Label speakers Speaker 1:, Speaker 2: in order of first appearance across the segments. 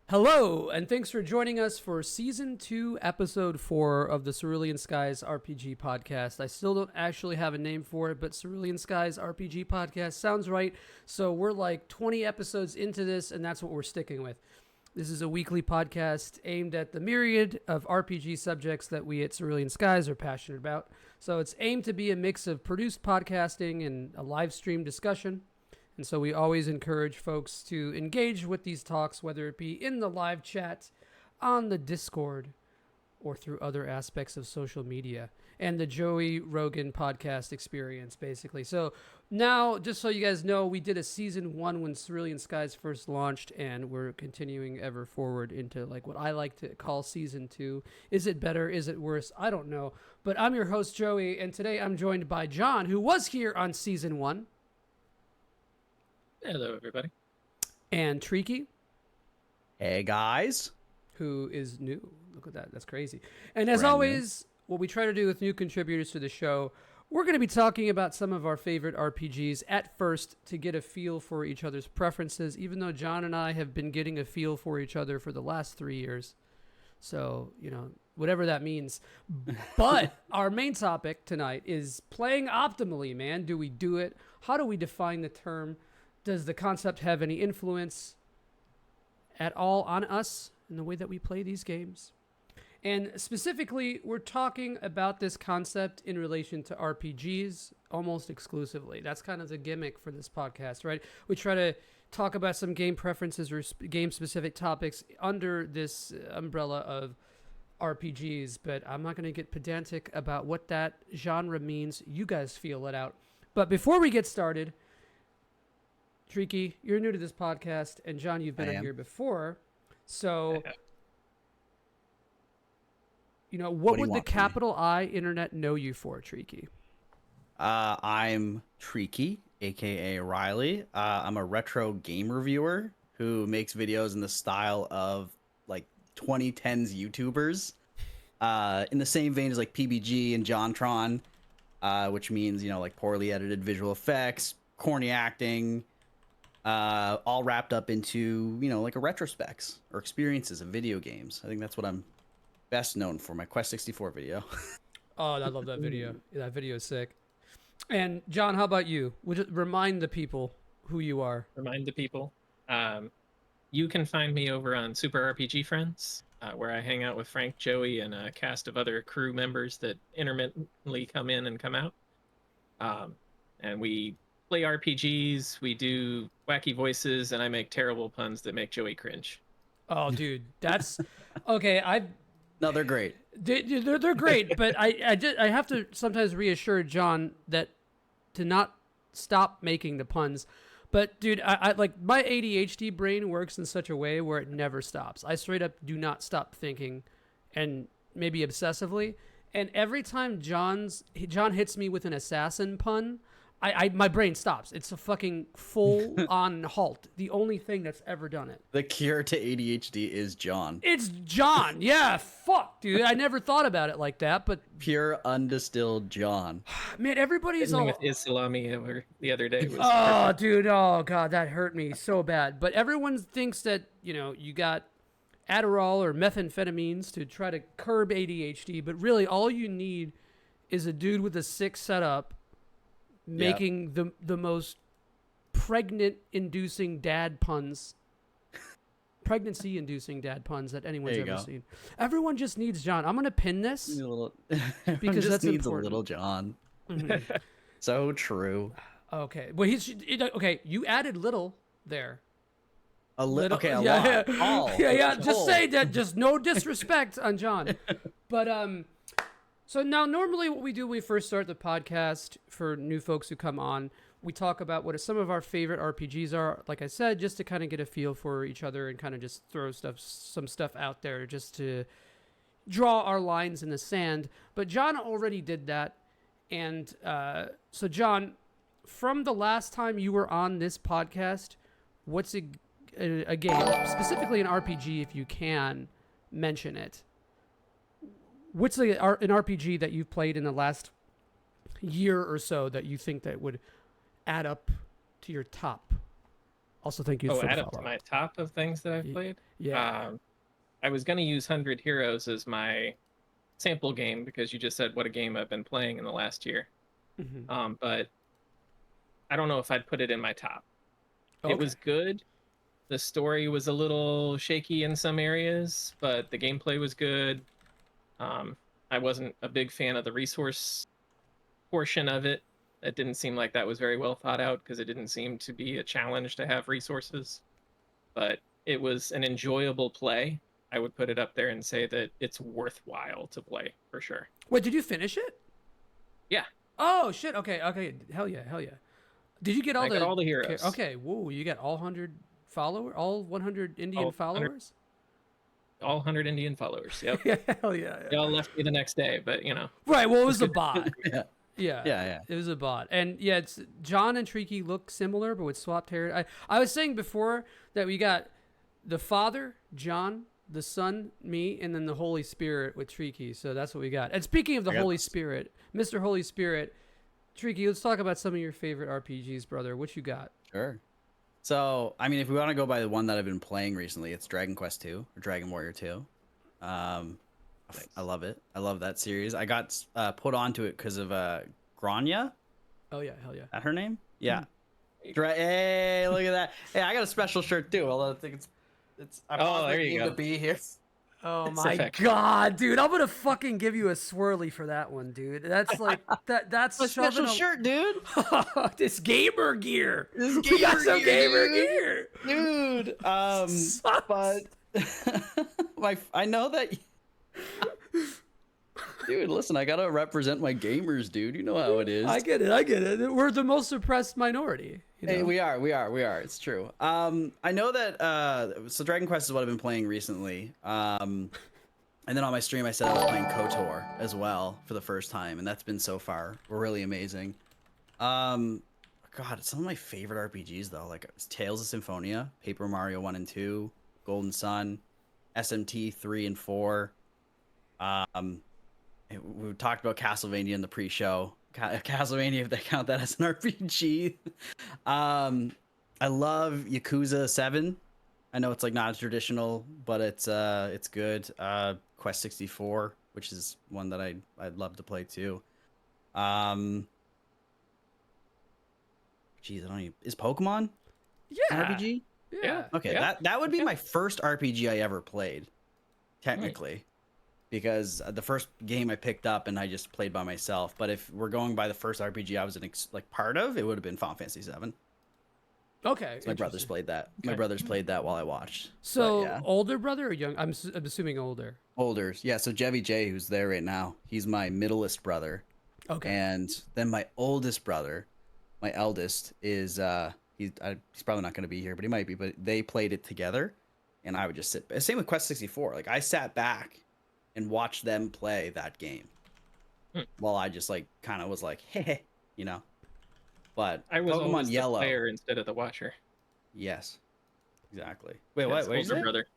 Speaker 1: Hello, and thanks for joining us for Season 2, Episode 4 of the Cerulean Skies RPG Podcast. I still don't actually have a name for it, but Cerulean Skies RPG Podcast sounds right. So we're like 20 episodes into this, and that's what we're sticking with. This is a weekly podcast aimed at the myriad of RPG subjects that we at Cerulean Skies are passionate about. So it's aimed to be a mix of produced podcasting and a live stream discussion. And so we always encourage folks to engage with these talks, whether it be in the live chat, on the Discord, or through other aspects of social media and the Joie Rogan podcast experience, basically. So now, just so you guys know, we did a season 1 when Cerulean Skies first launched, and we're continuing ever forward into like what I like to call season 2. Is it better? Is it worse? I don't know. But I'm your host, Joey, and today I'm joined by John, who was here on season 1.
Speaker 2: Hello, everybody.
Speaker 1: And Treeky.
Speaker 3: Hey, guys.
Speaker 1: Who is new. Look at that. That's crazy. And as always, what we try to do with new contributors to the show, we're going to be talking about some of our favorite RPGs at first to get a feel for each other's preferences, even though John and I have been getting a feel for each other for the last 3 years. So, you know, whatever that means. But our main topic tonight is playing optimally, man. Do we do it? How do we define the term? Does the concept have any influence at all on us in the way that we play these games? And specifically, we're talking about this concept in relation to RPGs almost exclusively. That's kind of the gimmick for this podcast, right? We try to talk about some game preferences or game-specific topics under this umbrella of RPGs, but I'm not going to get pedantic about what that genre means. You guys feel it out. But before we get started, Treeky, you're new to this podcast, and John, you've been on here before. So, you know, what would the capital I internet know you for, Treeky?
Speaker 3: I'm Treeky, aka Riley. I'm a retro game reviewer who makes videos in the style of like 2010s YouTubers, in the same vein as like PBG and JonTron, which means, you know, like poorly edited visual effects, corny acting, all wrapped up into, you know, like a retrospects or experiences of video games. I think that's what I'm best known for, my Quest 64 video.
Speaker 1: Oh, I love that video. That video is sick. And John, how about you? Would you remind the people who you are?
Speaker 2: Remind the people. You can find me over on Super RPG Friends, where I hang out with Frank, Joey, and a cast of other crew members that intermittently come in and come out. And we play RPGs, we do wacky voices, and I make terrible puns that make Joey cringe.
Speaker 1: Oh, dude, that's okay.
Speaker 3: No, they're great.
Speaker 1: They're great, but I have to sometimes reassure John that to not stop making the puns. But dude, I like my ADHD brain works in such a way where it never stops. I straight up do not stop thinking, and maybe obsessively. And every time John hits me with an assassin pun, my brain stops. It's a fucking full-on halt. The only thing that's ever done it.
Speaker 3: The cure to ADHD is John.
Speaker 1: It's John. Yeah, fuck, dude. I never thought about it like that, but
Speaker 3: Pure undistilled John.
Speaker 1: man, everybody's all
Speaker 2: with Islami over the other day. Was
Speaker 1: perfect. Dude. Oh, God, that hurt me so bad. But everyone thinks that, you know, you got Adderall or methamphetamines to try to curb ADHD, but really all you need is a dude with a sick setup making the most pregnancy-inducing dad puns that anyone's ever seen. Everyone just needs John. I'm gonna pin this because
Speaker 3: just
Speaker 1: that's
Speaker 3: needs
Speaker 1: important.
Speaker 3: A little John.
Speaker 1: Mm-hmm.
Speaker 3: So true.
Speaker 1: Okay, well okay. You added little there.
Speaker 3: A little. Okay, a lot.
Speaker 1: Yeah.
Speaker 3: All.
Speaker 1: Yeah. Just say that. Just no disrespect on John, but So now, normally what we do when we first start the podcast, for new folks who come on, we talk about what some of our favorite RPGs are, like I said, just to kind of get a feel for each other and kind of just throw some stuff out there just to draw our lines in the sand. But John already did that. And so, John, from the last time you were on this podcast, what's a game, specifically an RPG, if you can mention it, what's an RPG that you've played in the last year or so that you think that would add up to your top Also, thank you
Speaker 2: Oh,
Speaker 1: for the
Speaker 2: add up to
Speaker 1: follow.
Speaker 2: my top of things that I've played.
Speaker 1: Yeah.
Speaker 2: I was gonna use 100 Heroes as my sample game because you just said what a game I've been playing in the last year. But I don't know if I'd put it in my top.
Speaker 1: Okay.
Speaker 2: It was good. The story was a little shaky in some areas, but the gameplay was good. I wasn't a big fan of the resource portion of it. It didn't seem like that was very well thought out because it didn't seem to be a challenge to have resources. But it was an enjoyable play. I would put it up there and say that it's worthwhile to play for sure.
Speaker 1: Wait, did you finish it?
Speaker 2: Yeah.
Speaker 1: Oh shit. Okay. Okay. Hell yeah. Hell yeah. Did you get all
Speaker 2: I
Speaker 1: the
Speaker 2: got all the heroes.
Speaker 1: Okay. Whoa. You got all 100 followers. All 100 Indian followers.
Speaker 2: All 100 Indian followers. Yep.
Speaker 1: Hell yeah.
Speaker 2: They all left me the next day, but you know.
Speaker 1: Right. Well, it was a bot.
Speaker 3: Yeah. Yeah.
Speaker 1: It was a bot, and yeah, it's John and Treeky look similar, but with swapped hair. I was saying before that we got the Father, John, the Son, me, and then the Holy Spirit with Treeky. So that's what we got. And speaking of the Holy Spirit, Mr. Holy Spirit, Treeky, let's talk about some of your favorite RPGs, brother. What you got?
Speaker 3: Sure. So, I mean, if we want to go by the one that I've been playing recently, it's Dragon Quest 2 or Dragon Warrior 2. I love it. I love that series. I got put onto it because of Grania.
Speaker 1: Oh yeah, hell yeah.
Speaker 3: That her name? Yeah. Hey, look at that. Hey, I got a special shirt too. Although I think it's.
Speaker 2: There you go.
Speaker 3: To be here.
Speaker 1: Oh
Speaker 2: It's
Speaker 1: my
Speaker 2: effective.
Speaker 1: god, dude! I'm gonna fucking give you a swirly for that one, dude. That's like That's
Speaker 3: A special shirt, dude.
Speaker 1: This gamer gear.
Speaker 3: This
Speaker 1: We got some gamer
Speaker 3: dude.
Speaker 1: gear,
Speaker 3: dude.
Speaker 1: Sucks.
Speaker 3: But I know that. Dude, listen, I gotta represent my gamers, dude. You know how it is.
Speaker 1: I get it. We're the most oppressed minority. You know?
Speaker 3: Hey, we are. It's true. I know that. So Dragon Quest is what I've been playing recently. And then on my stream, I said I was playing KOTOR as well for the first time, and that's been so far really amazing. God, some of my favorite RPGs though, like Tales of Symphonia, Paper Mario 1 and 2, Golden Sun, SMT 3 and 4. We talked about Castlevania in the pre-show. Castlevania, if they count that as an RPG. I love Yakuza 7. I know it's like not as traditional, but it's good. Quest 64, which is one that I'd love to play too. Geez, I don't even. Is Pokemon an RPG?
Speaker 1: Yeah.
Speaker 3: Okay,
Speaker 2: Yeah.
Speaker 3: that would be my first RPG I ever played, technically, because the first game I picked up and I just played by myself. But if we're going by the first RPG I was part of, it would have been Final Fantasy 7.
Speaker 1: Okay.
Speaker 3: So my brothers played that. My
Speaker 2: Okay.
Speaker 3: brothers played that while I watched.
Speaker 1: So
Speaker 3: But, yeah.
Speaker 1: older brother or young? I'm assuming older.
Speaker 3: Older, yeah. So Jevy J, who's there right now, he's my middleest brother,
Speaker 1: Okay.
Speaker 3: and then my oldest brother, my eldest, is he's probably not going to be here, but he might be. But they played it together, and I would just sit. Same with Quest 64. Like I sat back and watched them play that game, while I just like kind of was like, hey, you know. But
Speaker 2: I was
Speaker 3: Pokemon
Speaker 2: always
Speaker 3: Yellow,
Speaker 2: the player instead of the watcher.
Speaker 3: yes, exactly. Wait,
Speaker 2: Yes,
Speaker 3: what? What is
Speaker 2: older
Speaker 3: it?
Speaker 2: brother.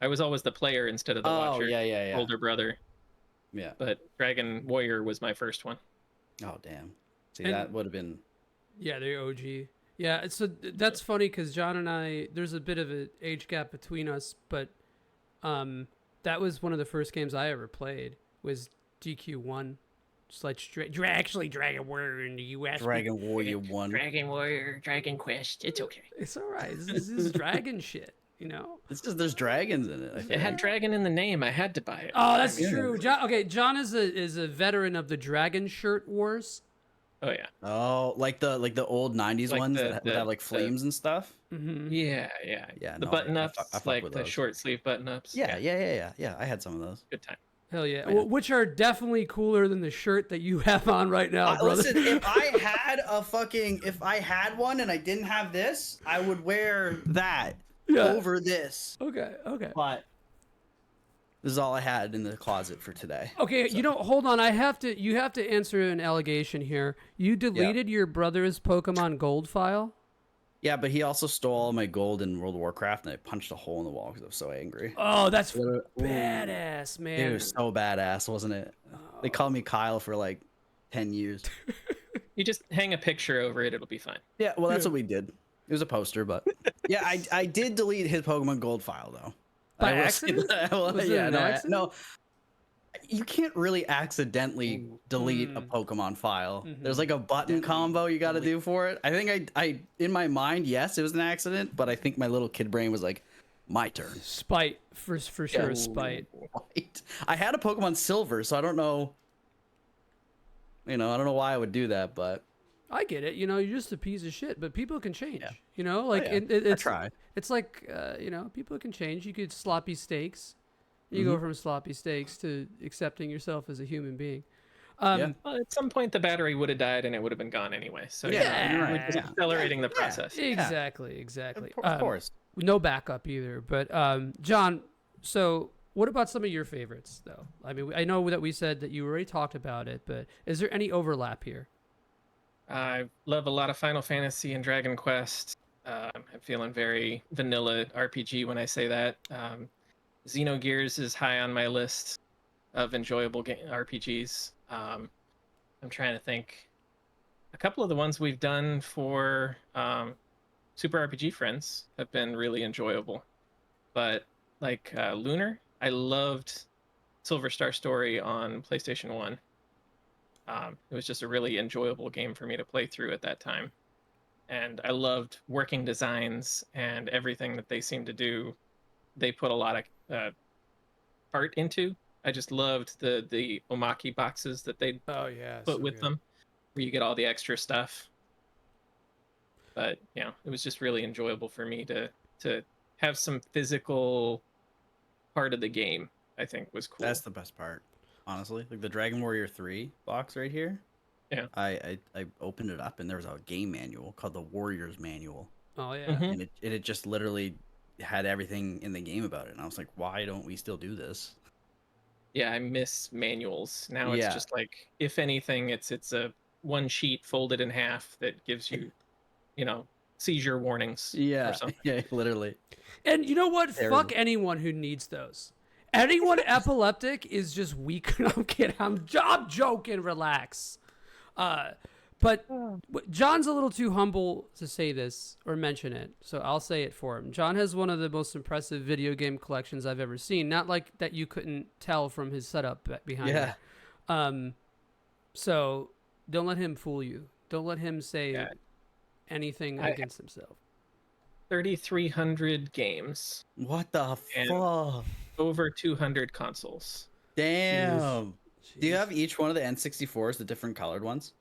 Speaker 2: I was always the player instead of the
Speaker 3: Oh,
Speaker 2: watcher.
Speaker 3: yeah.
Speaker 2: Older brother,
Speaker 3: Yeah.
Speaker 2: but Dragon Warrior was my first one.
Speaker 3: Oh, damn. See,
Speaker 1: And-
Speaker 3: that would have been.
Speaker 1: Yeah, the OG. Yeah, so that's funny because John and I, there's a bit of an age gap between us, but that was one of the first games I ever played was DQ1. Just like actually Dragon Warrior in the US.
Speaker 3: Dragon Warrior 1.
Speaker 2: Dragon Warrior, Dragon Quest. It's okay.
Speaker 1: It's all right. This is dragon shit, you know?
Speaker 3: It's just there's dragons in it. I
Speaker 2: It
Speaker 3: feel
Speaker 2: had
Speaker 3: like.
Speaker 2: dragon in the name. I had to buy it.
Speaker 1: Oh, that's
Speaker 3: Yeah.
Speaker 1: true. John is a veteran of the Dragon Shirt Wars.
Speaker 2: Oh yeah.
Speaker 3: Oh, like the old '90s
Speaker 2: Like
Speaker 3: ones
Speaker 2: the-
Speaker 3: that would
Speaker 2: the-
Speaker 3: have like
Speaker 2: the-
Speaker 3: flames and stuff.
Speaker 1: Mm-hmm.
Speaker 2: Yeah.
Speaker 3: Yeah,
Speaker 2: The
Speaker 3: no,
Speaker 2: button
Speaker 3: I
Speaker 2: ups,
Speaker 3: fuck
Speaker 2: like
Speaker 3: with
Speaker 2: the
Speaker 3: those.
Speaker 2: short sleeve button ups.
Speaker 3: Yeah. I had some of those.
Speaker 2: Good time.
Speaker 1: Hell yeah.
Speaker 3: Yeah.
Speaker 1: Which are definitely cooler than the shirt that you have on right now, brother.
Speaker 3: Listen, if I had one and I didn't have this, I would wear that
Speaker 1: Yeah.
Speaker 3: over this.
Speaker 1: Okay.
Speaker 3: But this is all I had in the closet for today.
Speaker 1: Okay, you don't hold on. You have to answer an allegation here. You deleted your brother's Pokemon Gold file?
Speaker 3: Yeah, but he also stole all my gold in World of Warcraft, and I punched a hole in the wall because I was so angry.
Speaker 1: Oh, that's
Speaker 3: Ooh.
Speaker 1: badass, man.
Speaker 3: It was so badass, wasn't it? They called me Kyle for like 10 years.
Speaker 2: You just hang a picture over it. It'll be fine.
Speaker 3: Yeah, well, that's what we did. It was a poster, but yeah, I did delete his Pokemon Gold file though.
Speaker 1: By
Speaker 3: I will say
Speaker 1: accident?
Speaker 3: that. Well,
Speaker 1: Was it
Speaker 3: yeah,
Speaker 1: an
Speaker 3: no,
Speaker 1: accident?
Speaker 3: no. You can't really accidentally delete a Pokemon file. There's like a button combo you got to do for it. I think I in my mind, yes, it was an accident, but I think my little kid brain was like, my turn.
Speaker 1: Spite for sure.
Speaker 3: Yeah.
Speaker 1: Spite.
Speaker 3: Right. I had a Pokemon Silver, so I don't know. I don't know why I would do that, but
Speaker 1: I get it. You're just a piece of shit, but people can change.
Speaker 3: Yeah.
Speaker 1: Like
Speaker 3: yeah.
Speaker 1: it's
Speaker 3: try.
Speaker 1: It's like people can change. You could sloppy steaks. You go from sloppy steaks to accepting yourself as a human being.
Speaker 3: Yeah.
Speaker 2: Well, at some point the battery would have died and it would have been gone anyway. So
Speaker 3: Yeah,
Speaker 2: we're
Speaker 3: right.
Speaker 2: just accelerating the process.
Speaker 1: Exactly.
Speaker 3: Of course.
Speaker 1: No backup either. But John, so what about some of your favorites though? I mean, I know that we said that you already talked about it, but is there any overlap here?
Speaker 2: I love a lot of Final Fantasy and Dragon Quest. I'm feeling very vanilla RPG when I say that. Xenogears is high on my list of enjoyable RPGs. I'm trying to think. A couple of the ones we've done for Super RPG Friends have been really enjoyable. But like Lunar, I loved Silver Star Story on PlayStation 1. It was just a really enjoyable game for me to play through at that time. And I loved working designs and everything that they seemed to do. They put a lot of art into. I just loved the omaki boxes that they put with them, where you get all the extra stuff. But it was just really enjoyable for me to have some physical part of the game. I think was cool.
Speaker 3: That's the best part, honestly. Like the Dragon Warrior 3 box right here.
Speaker 2: Yeah.
Speaker 3: I opened it up and there was a game manual called the Warriors Manual.
Speaker 1: Oh yeah.
Speaker 3: And it just literally had everything in the game about it. And I was like, why don't we still do this?
Speaker 2: Yeah, I miss manuals. Now it's just like, if anything, it's a one sheet folded in half that gives you, seizure warnings.
Speaker 3: Yeah.
Speaker 2: Or something.
Speaker 3: Yeah, literally.
Speaker 1: And you know what?
Speaker 3: Terrible.
Speaker 1: Fuck anyone who needs those. Anyone epileptic is just weak. I'm kidding. I'm joking. Relax. But John's a little too humble to say this or mention it, so I'll say it for him. John has one of the most impressive video game collections I've ever seen. Not like that you couldn't tell from his setup behind it. So don't let him fool you. Don't let him say anything against himself.
Speaker 2: 3,300 games.
Speaker 3: What the fuck?
Speaker 2: Over 200 consoles.
Speaker 3: Damn.
Speaker 1: Jeez.
Speaker 3: Do you have each one of the N64s, the different colored ones?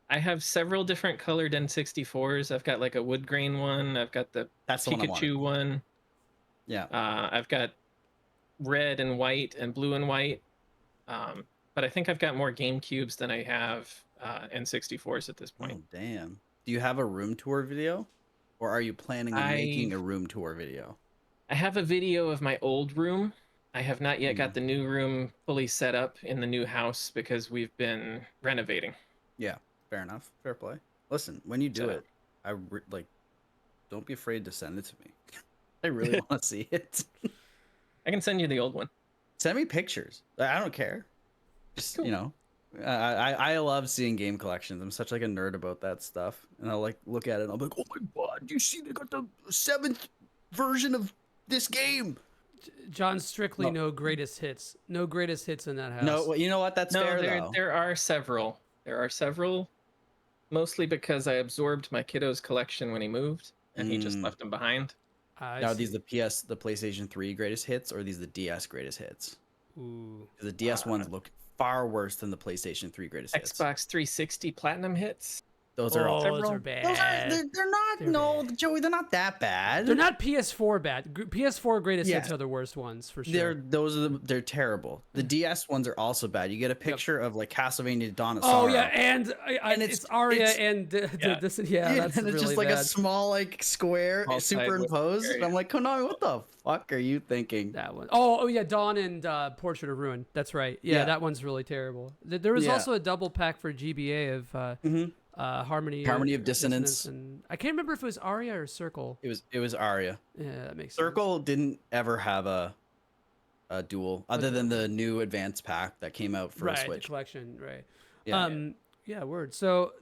Speaker 2: I have several different colored N64s. I've got like a wood grain one. I've got the Pikachu one.
Speaker 3: Yeah.
Speaker 2: I've got red and white and blue and white. But I think I've got more GameCubes than I have N64s at this point.
Speaker 3: Oh, damn. Do you have a room tour video? Or are you planning on making a room tour video?
Speaker 2: I have a video of my old room. I have not yet got the new room fully set up in the new house because we've been renovating.
Speaker 3: Yeah, fair enough. Fair play. Listen, when you do it, don't be afraid to send it to me. I really want to see it.
Speaker 2: I can send you the old one.
Speaker 3: Send me pictures. I don't care. Just,
Speaker 2: cool.
Speaker 3: I love seeing game collections. I'm such like a nerd about that stuff. And I'll like look at it and I'll be like, oh my God, do you see they got the 7th version of this game?
Speaker 1: John's strictly no greatest hits. No greatest hits in that house.
Speaker 3: No, well, you know what? That's fair, though.
Speaker 2: There are several. There are several, mostly because I absorbed my kiddo's collection when he moved, and he just left them behind.
Speaker 3: Now, are these the PlayStation 3 greatest hits, or are these the DS greatest hits?
Speaker 1: Ooh.
Speaker 3: The DS ones look far worse than the PlayStation 3 greatest hits.
Speaker 2: Xbox 360 Platinum hits.
Speaker 3: Those are
Speaker 1: those are bad.
Speaker 3: They're not.
Speaker 1: Bad.
Speaker 3: Joey, they're not that bad.
Speaker 1: They're not PS4 bad. PS4 greatest hits are the worst ones for sure.
Speaker 3: They're terrible. The DS ones are also bad. You get a picture of like Castlevania Dawn of
Speaker 1: Oh
Speaker 3: Sorrow.
Speaker 1: yeah, and it's Aria and that's
Speaker 3: and
Speaker 1: it's
Speaker 3: it's just like
Speaker 1: bad.
Speaker 3: a small like square
Speaker 2: All
Speaker 3: superimposed. And I'm like, Konami, what the fuck are you thinking?
Speaker 1: That one. Oh yeah, Dawn and Portrait of Ruin. That's right. Yeah, that one's really terrible. There was also a double pack for GBA of Harmony of Dissonance, and I can't remember if it was Aria or Circle.
Speaker 3: It was Aria.
Speaker 1: Yeah, that makes
Speaker 3: Circle didn't ever have a dual other than the new advanced pack that came out for
Speaker 1: right,
Speaker 3: Switch.
Speaker 1: The collection, right?
Speaker 3: Yeah,
Speaker 1: yeah, word. So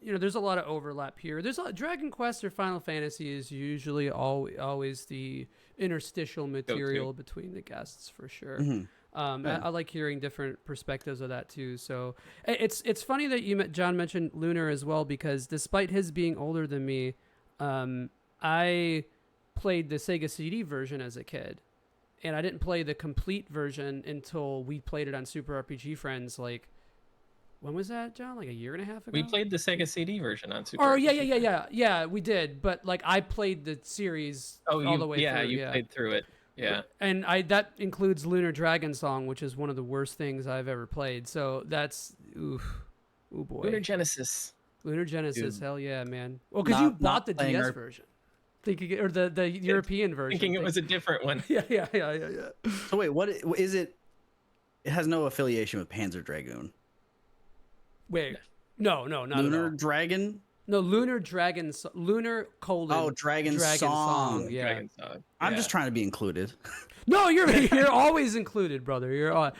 Speaker 1: there's a lot of overlap here. Dragon Quest or Final Fantasy is usually always the interstitial material between the guests for sure.
Speaker 3: Mhm.
Speaker 1: I like hearing different perspectives of that too. So it's funny that John mentioned Lunar as well, because despite his being older than me, I played the Sega CD version as a kid, and I didn't play the complete version until we played it on Super RPG Friends. Like, when was that, John? Like a year and a half ago?
Speaker 2: We played the Sega CD version on Super.
Speaker 1: Oh,
Speaker 2: RPG.
Speaker 1: yeah, we did. But like, I played the series all the way through.
Speaker 2: You played through it. Yeah.
Speaker 1: And that includes Lunar Dragon Song, which is one of the worst things I've ever played. So that's oh boy.
Speaker 2: Lunar Genesis.
Speaker 1: Dude. Hell yeah, man. Well, because you bought the DS version, thinking or the European version,
Speaker 2: thinking it was a different one.
Speaker 1: Yeah.
Speaker 3: So wait, what is it? It has no affiliation with Panzer Dragoon.
Speaker 1: Wait, no, not
Speaker 3: Lunar
Speaker 1: at all.
Speaker 3: Dragon.
Speaker 1: No, Lunar Dragon, Lunar :
Speaker 3: Dragon Song.
Speaker 1: Yeah.
Speaker 2: Dragon Song.
Speaker 3: I'm just trying to be included.
Speaker 1: No, you're always included, brother. You're on.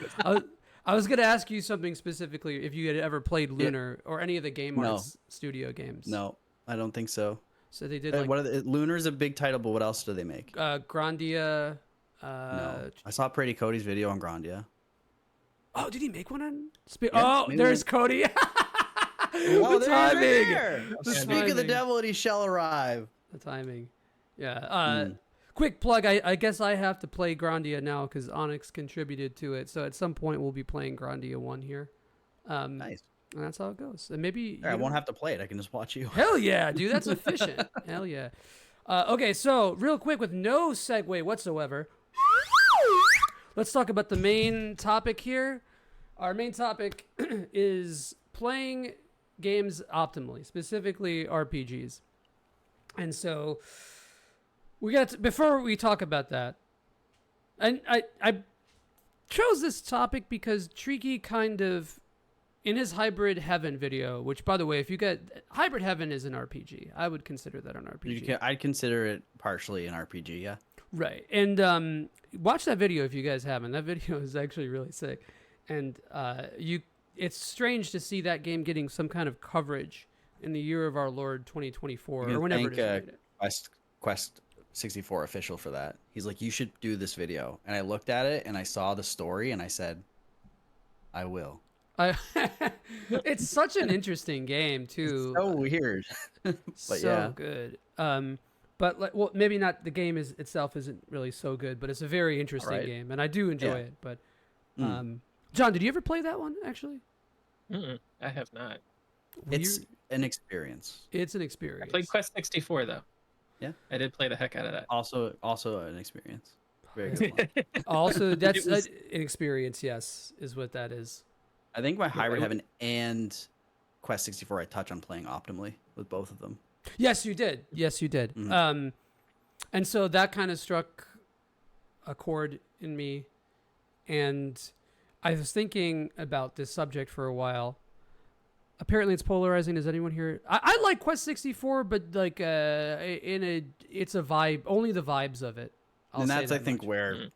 Speaker 1: I was gonna ask you something specifically, if you had ever played Lunar or any of the Game Arts studio games.
Speaker 3: No, I don't think so.
Speaker 1: So they did like
Speaker 3: what are Lunar's a big title, but what else do they make?
Speaker 1: Grandia.
Speaker 3: No, I saw Pretty Cody's video on Grandia.
Speaker 1: Oh, did he make one on?
Speaker 3: Maybe
Speaker 1: There's Cody.
Speaker 3: Oh,
Speaker 1: The
Speaker 3: there he is, right
Speaker 1: timing.
Speaker 3: there.
Speaker 1: The
Speaker 3: Speak of the
Speaker 1: timing.
Speaker 3: devil, and he shall arrive.
Speaker 1: The timing. Yeah. Quick plug. I guess I have to play Grandia now because Onyx contributed to it. So at some point we'll be playing Grandia 1 here.
Speaker 3: Nice.
Speaker 1: And that's how it goes. And maybe
Speaker 3: I won't have to play it. I can just watch you.
Speaker 1: Hell yeah, dude. That's efficient. Hell yeah. Okay, so real quick with no segue whatsoever, let's talk about the main topic here. Our main topic is playing games optimally, specifically RPGs. And so before we talk about that, and I chose this topic because Treeky kind of, in his Hybrid Heaven video, which, by the way, if you get Hybrid Heaven is an RPG, I would consider that an RPG.
Speaker 3: I'd consider it partially an RPG, yeah.
Speaker 1: Right. And watch that video if you guys haven't. That video is actually really sick. And it's strange to see that game getting some kind of coverage in the year of our Lord 2024 or whenever it is.
Speaker 3: Quest 64 official for that. He's like, you should do this video. And I looked at it and I saw the story and I said, I will.
Speaker 1: It's such an interesting game too.
Speaker 3: It's so weird. But
Speaker 1: so good. But well, maybe not. The game itself isn't really so good, but it's a very interesting game, and I do enjoy it. But John, did you ever play that one? Actually,
Speaker 2: I have not.
Speaker 3: It's an experience.
Speaker 1: It's an experience.
Speaker 2: I played Quest 64 though.
Speaker 3: Yeah,
Speaker 2: I did play the heck out of that.
Speaker 3: Also an experience. Very good one.
Speaker 1: Also, that's an experience. Yes, is what that is.
Speaker 3: I think my Hybrid Heaven and Quest 64 I touch on playing optimally with both of them.
Speaker 1: Yes, you did. Mm-hmm. And so that kind of struck a chord in me, and I was thinking about this subject for a while. Apparently, it's polarizing. Does anyone here? I like Quest 64, but like it's a vibe. Only the vibes of it.
Speaker 3: And that's I think where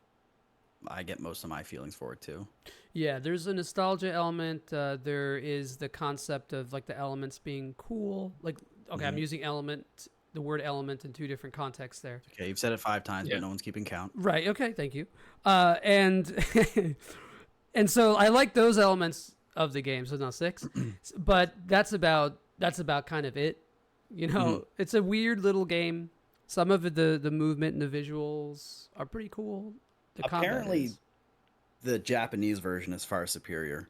Speaker 3: I get most of my feelings for it too.
Speaker 1: Yeah, there's a nostalgia element. There is the concept of like the elements being cool. Like, okay, I'm using the word element in two different contexts there.
Speaker 3: Okay, you've said it 5 times, but no one's keeping count.
Speaker 1: Right. Okay. Thank you. And and so I like those elements of the game. So now 6, but that's about kind of it. You know, it's a weird little game. Some of the movement and the visuals are pretty cool.
Speaker 3: Apparently, the Japanese version is far superior.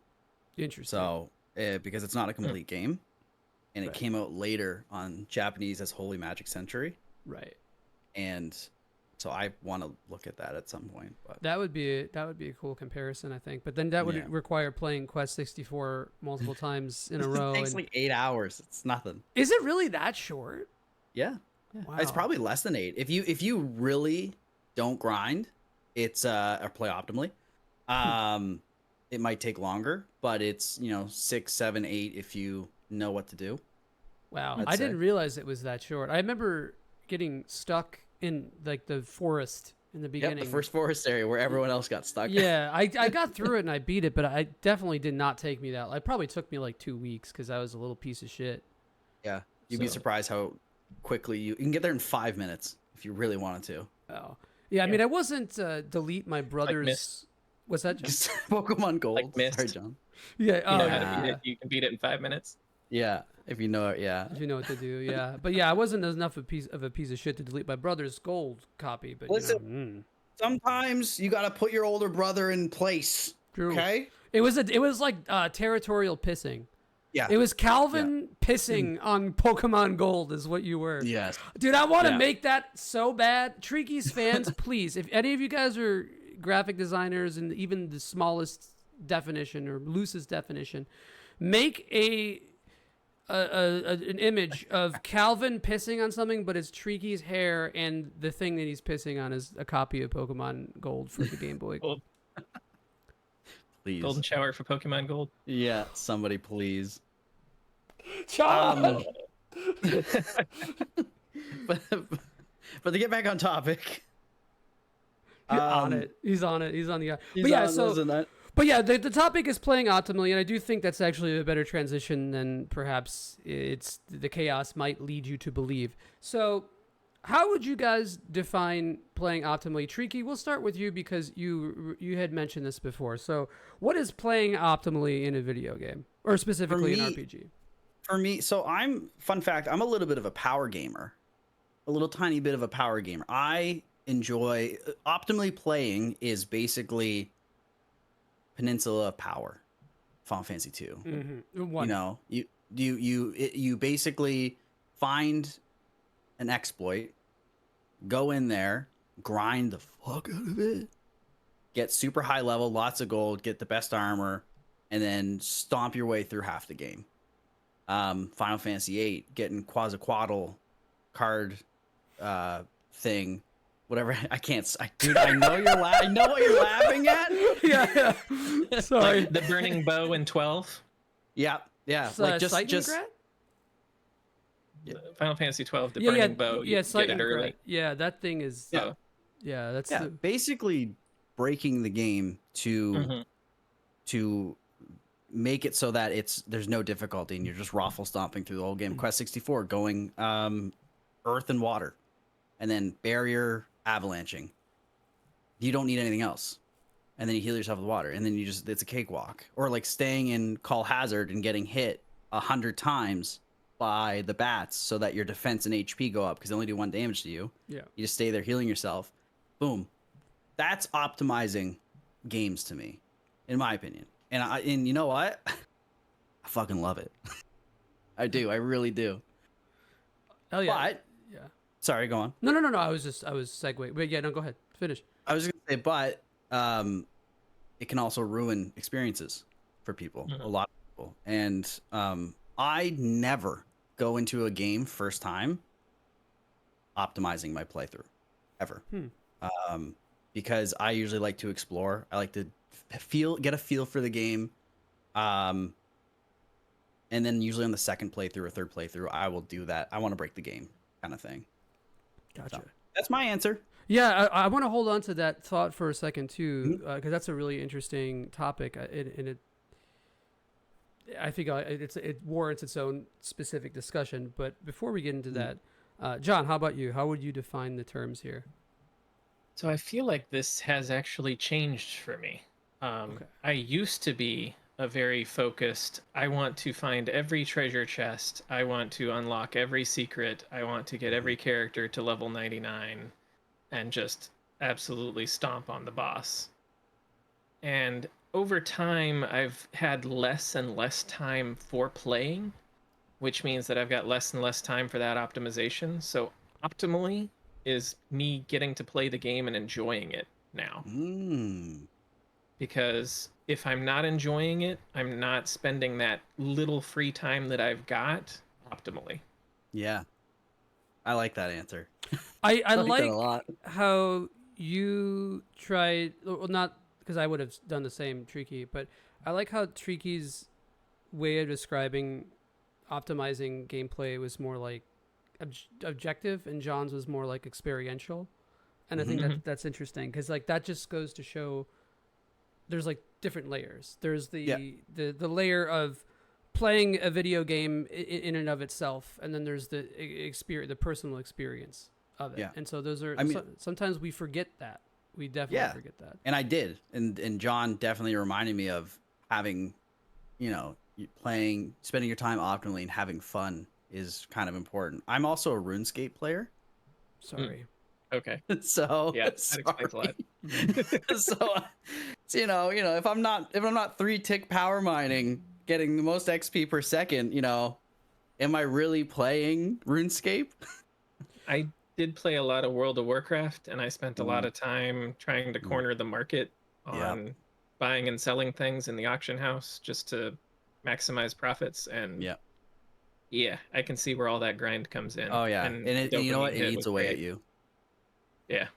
Speaker 1: Interesting.
Speaker 3: So, because it's not a complete game, and it came out later on Japanese as Holy Magic Century.
Speaker 1: Right.
Speaker 3: And so I want to look at that at some point. But
Speaker 1: that would be a cool comparison, I think. But then that would require playing Quest 64 multiple times in a row.
Speaker 3: It takes like 8 hours. It's nothing.
Speaker 1: Is it really that short?
Speaker 3: Yeah.
Speaker 1: Wow.
Speaker 3: It's probably less than 8. If you really don't grind, it's or play optimally. It might take longer, but it's 6, 7, 8 if you know what to do.
Speaker 1: Wow, I didn't realize it was that short. I remember getting stuck in like the forest in the beginning.
Speaker 3: Yep, the first forest area where everyone else got stuck.
Speaker 1: Yeah, I got through it and I beat it, but I definitely did not take me that. It probably took me like 2 weeks because I was a little piece of shit.
Speaker 3: Yeah. You'd be
Speaker 1: So-
Speaker 3: surprised how quickly you can get there in 5 minutes if you really wanted to.
Speaker 1: Oh, yeah. I mean, I wasn't delete my brother's.
Speaker 2: Myst.
Speaker 1: What's that, John?
Speaker 3: Just Pokemon Gold.
Speaker 2: Like Myst.
Speaker 3: Sorry, John.
Speaker 1: Yeah.
Speaker 2: You
Speaker 1: Oh,
Speaker 2: know
Speaker 1: yeah.
Speaker 2: how to beat
Speaker 1: yeah.
Speaker 2: it. You can beat it in 5 minutes.
Speaker 3: Yeah, if you know it, yeah.
Speaker 1: You know what to do, yeah. But yeah, I wasn't enough of a piece of shit to delete my brother's gold copy. But
Speaker 3: Listen, sometimes you got to put your older brother in place.
Speaker 1: True.
Speaker 3: Okay.
Speaker 1: It was like territorial pissing.
Speaker 3: Yeah.
Speaker 1: It was Calvin pissing on Pokemon Gold is what you were.
Speaker 3: Yes.
Speaker 1: Dude, I want to
Speaker 3: Yeah.
Speaker 1: make that so bad. Treeky's fans, please, if any of you guys are graphic designers and even the smallest definition or loosest definition, make an image of Calvin pissing on something, but it's Treeky's hair, and the thing that he's pissing on is a copy of Pokemon Gold for the Game Boy.
Speaker 2: Gold.
Speaker 3: Please.
Speaker 2: Golden shower for Pokemon Gold.
Speaker 3: Yeah, somebody please.
Speaker 1: John!
Speaker 3: But to get back on topic.
Speaker 1: On it. He's on it. He's on the.
Speaker 3: He's
Speaker 1: But yeah,
Speaker 3: on,
Speaker 1: so.
Speaker 3: isn't it?
Speaker 1: But yeah, the topic is playing optimally, and I do think that's actually a better transition than perhaps it's the chaos might lead you to believe. So, how would you guys define playing optimally? Treeky, we'll start with you because you had mentioned this before. So, what is playing optimally in a video game, or specifically an RPG?
Speaker 3: For me, so fun fact, I'm a little bit of a power gamer. A little tiny bit of a power gamer. I enjoy optimally playing is basically Peninsula of Power, Final Fantasy 2.
Speaker 1: Mm-hmm.
Speaker 3: You know, you basically find an exploit, go in there, grind the fuck out of it, get super high level, lots of gold, get the best armor, and then stomp your way through half the game. Final Fantasy 8, getting Quetzalcoatl card thing. Whatever, dude, I know I know what you're laughing at.
Speaker 1: Yeah. Sorry.
Speaker 2: Like the burning bow in 12.
Speaker 3: Yeah.
Speaker 1: Like
Speaker 3: just
Speaker 2: Final Fantasy 12, the
Speaker 1: yeah,
Speaker 2: burning bow. You get it early.
Speaker 1: Yeah, that thing is.
Speaker 3: Yeah.
Speaker 1: Yeah, that's.
Speaker 3: Yeah, basically breaking the game to make it so that there's no difficulty and you're just raffle stomping through the whole game. Quest 64 going earth and water, and then barrier avalanching. You don't need anything else, and then you heal yourself with water, and then it's a cakewalk. Or like staying in Call Hazard and getting hit 100 times by the bats so that your defense and HP go up because they only do 1 damage to you.
Speaker 1: Yeah.
Speaker 3: You just stay there healing yourself. Boom. That's optimizing games to me, in my opinion. And you know what? I fucking love it. I do. I really do.
Speaker 1: Hell yeah.
Speaker 3: But
Speaker 1: yeah.
Speaker 3: sorry, go on.
Speaker 1: No. I was segueing. But yeah, no, go ahead. Finish.
Speaker 3: I was just gonna say, but it can also ruin experiences for people, a lot of people. And I never go into a game first time optimizing my playthrough, ever. Because I usually like to explore. I like to get a feel for the game. And then usually on the second playthrough or third playthrough, I will do that. I want to break the game kind of thing.
Speaker 1: Gotcha.
Speaker 3: So, that's my answer.
Speaker 1: Yeah, I want to hold on to that thought for a second too, because that's a really interesting topic, I think it warrants its own specific discussion. But before we get into that, John, how about you? How would you define the terms here?
Speaker 2: So I feel like this has actually changed for me.
Speaker 1: Okay.
Speaker 2: I used to be a very focused, I want to find every treasure chest, I want to unlock every secret, I want to get every character to level 99 and just absolutely stomp on the boss. And over time, I've had less and less time for playing, which means that I've got less and less time for that optimization. So optimally is me getting to play the game and enjoying it now. Because if I'm not enjoying it, I'm not spending that little free time that I've got optimally.
Speaker 3: Yeah. I like that answer.
Speaker 1: I
Speaker 3: like that a lot.
Speaker 1: how you tried, well, not because I would have done the same, Treeky, but I like how Treeky's way of describing optimizing gameplay was more like objective, and John's was more like experiential. And I think that's interesting because like that just goes to show there's like different layers. There's the layer of playing a video game in and of itself, and then there's the experience, the personal experience of it.
Speaker 3: Yeah.
Speaker 1: And so those are,
Speaker 3: I mean,
Speaker 1: sometimes we forget that. We definitely forget that.
Speaker 3: And I did. And John definitely reminded me of having, spending your time optimally and having fun is kind of important. I'm also a RuneScape player.
Speaker 1: Sorry.
Speaker 2: Okay.
Speaker 3: So
Speaker 2: yeah, that explains a lot.
Speaker 3: so if I'm not 3-tick power mining, getting the most XP per second, am I really playing RuneScape?
Speaker 2: I did play a lot of World of Warcraft, and I spent a lot of time trying to corner the market on buying and selling things in the auction house just to maximize profits. And yeah, I can see where all that grind comes in.
Speaker 3: Oh yeah,
Speaker 2: and
Speaker 3: you know what? It
Speaker 2: hit
Speaker 3: eats
Speaker 2: was
Speaker 3: away
Speaker 2: great.
Speaker 3: at you.
Speaker 2: Yeah.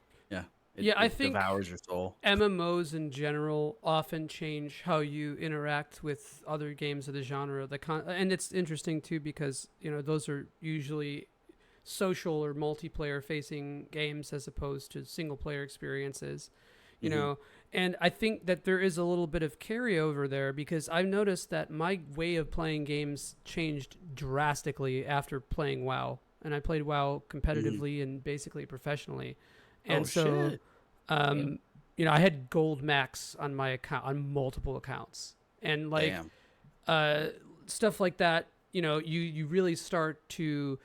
Speaker 1: I
Speaker 3: it
Speaker 1: think
Speaker 3: devours your soul.
Speaker 1: MMOs in general often change how you interact with other games of the genre. And it's interesting too because those are usually social or multiplayer facing games as opposed to single player experiences. You know, and I think that there is a little bit of carryover there because I've noticed that my way of playing games changed drastically after playing WoW, and I played WoW competitively and basically professionally. And
Speaker 3: shit.
Speaker 1: I had gold max on my account on multiple accounts, and stuff like that. You really start to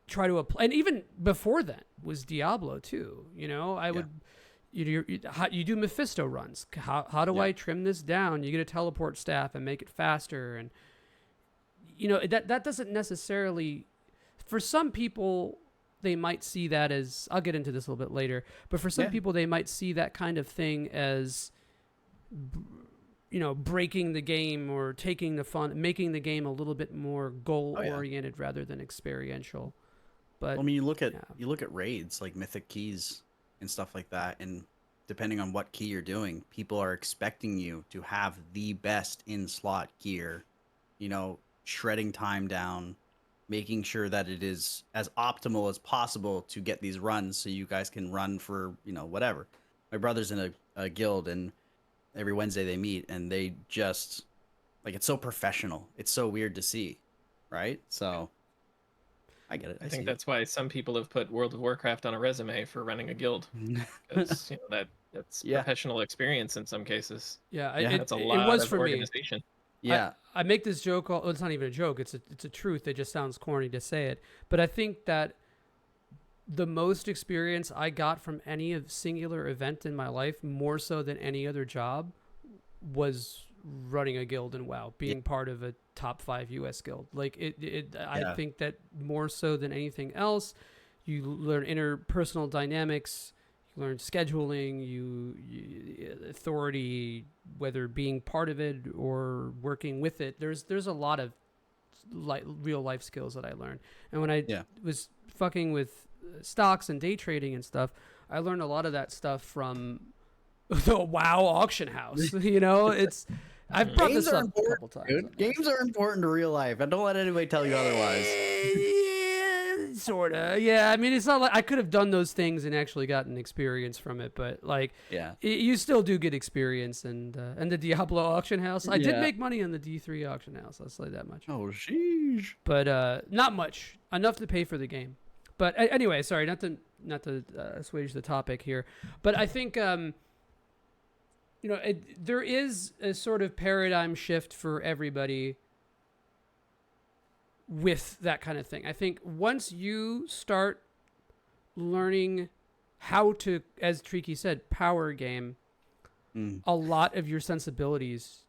Speaker 1: try to apply, and even before then was Diablo too. I would. You do Mephisto runs. How do I trim this down? You get a teleport staff and make it faster, and that doesn't necessarily. For some people, they might see that as, I'll get into this a little bit later, but for some people they might see that kind of thing as breaking the game or taking the fun, making the game a little bit more goal oriented rather than experiential. But
Speaker 3: I mean, you look at raids like Mythic Keys and stuff like that, and depending on what key you're doing, people are expecting you to have the best in slot gear, shredding time down, making sure that it is as optimal as possible to get these runs so you guys can run for, whatever. My brother's in a guild, and every Wednesday they meet, and they just, it's so professional. It's so weird to see, right? So I get it.
Speaker 2: I think that's why some people have put World of Warcraft on a resume for running a guild, because that's professional experience in some cases. That's a lot of organization.
Speaker 3: Yeah,
Speaker 1: I make this joke. It's not even a joke. It's a truth. It just sounds corny to say it, but I think that the most experience I got from any singular event in my life, more so than any other job, was running a guild in WoW, being part of a top 5 US guild. I think that more so than anything else, you learn interpersonal dynamics, you learn scheduling, you authority, whether being part of it or working with it. There's a lot of real life skills that I learned. And when I was fucking with stocks and day trading and stuff, I learned a lot of that stuff from the WoW auction house. I've brought this up a couple times.
Speaker 3: Dude. Games are important to real life, and don't let anybody tell you otherwise.
Speaker 1: Sorta. Yeah, I mean, it's not like I could have done those things and actually gotten experience from it, but you still do get experience. And the Diablo auction house, I did make money on the D3 auction house. I'll say that much.
Speaker 3: Oh, sheesh.
Speaker 1: But not much, enough to pay for the game. But anyway, sorry, not to assuage the topic here, but I think there is a sort of paradigm shift for everybody with that kind of thing. I think once you start learning how to, as Treeky said, power game, a lot of your sensibilities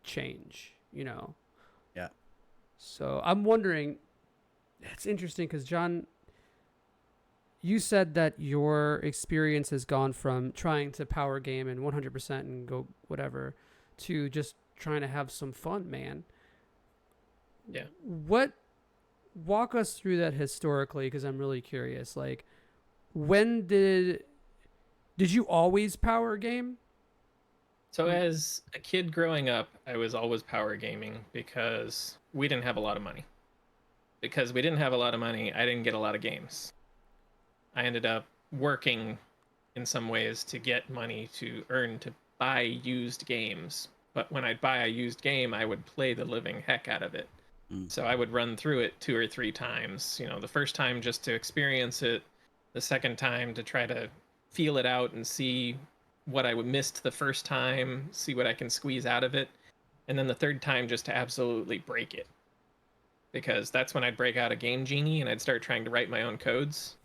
Speaker 1: change,
Speaker 3: Yeah.
Speaker 1: So I'm wondering, it's interesting because John, you said that your experience has gone from trying to power game and 100% and go whatever to just trying to have some fun, man.
Speaker 2: Yeah.
Speaker 1: Walk us through that historically, because I'm really curious. When did you always power game?
Speaker 2: So as a kid growing up, I was always power gaming because we didn't have a lot of money. Because we didn't have a lot of money, I didn't get a lot of games. I ended up working in some ways to get money to earn to buy used games but when I'd buy a used game, I would play the living heck out of it.
Speaker 3: Mm.
Speaker 2: So I would run through it 2 or 3 times. You know, the first time just to experience it, the second time to try to feel it out and see what I would missed the first time, see what I can squeeze out of it, and then the third time just to absolutely break it. Because that's when I'd break out a Game Genie and I'd start trying to write my own codes.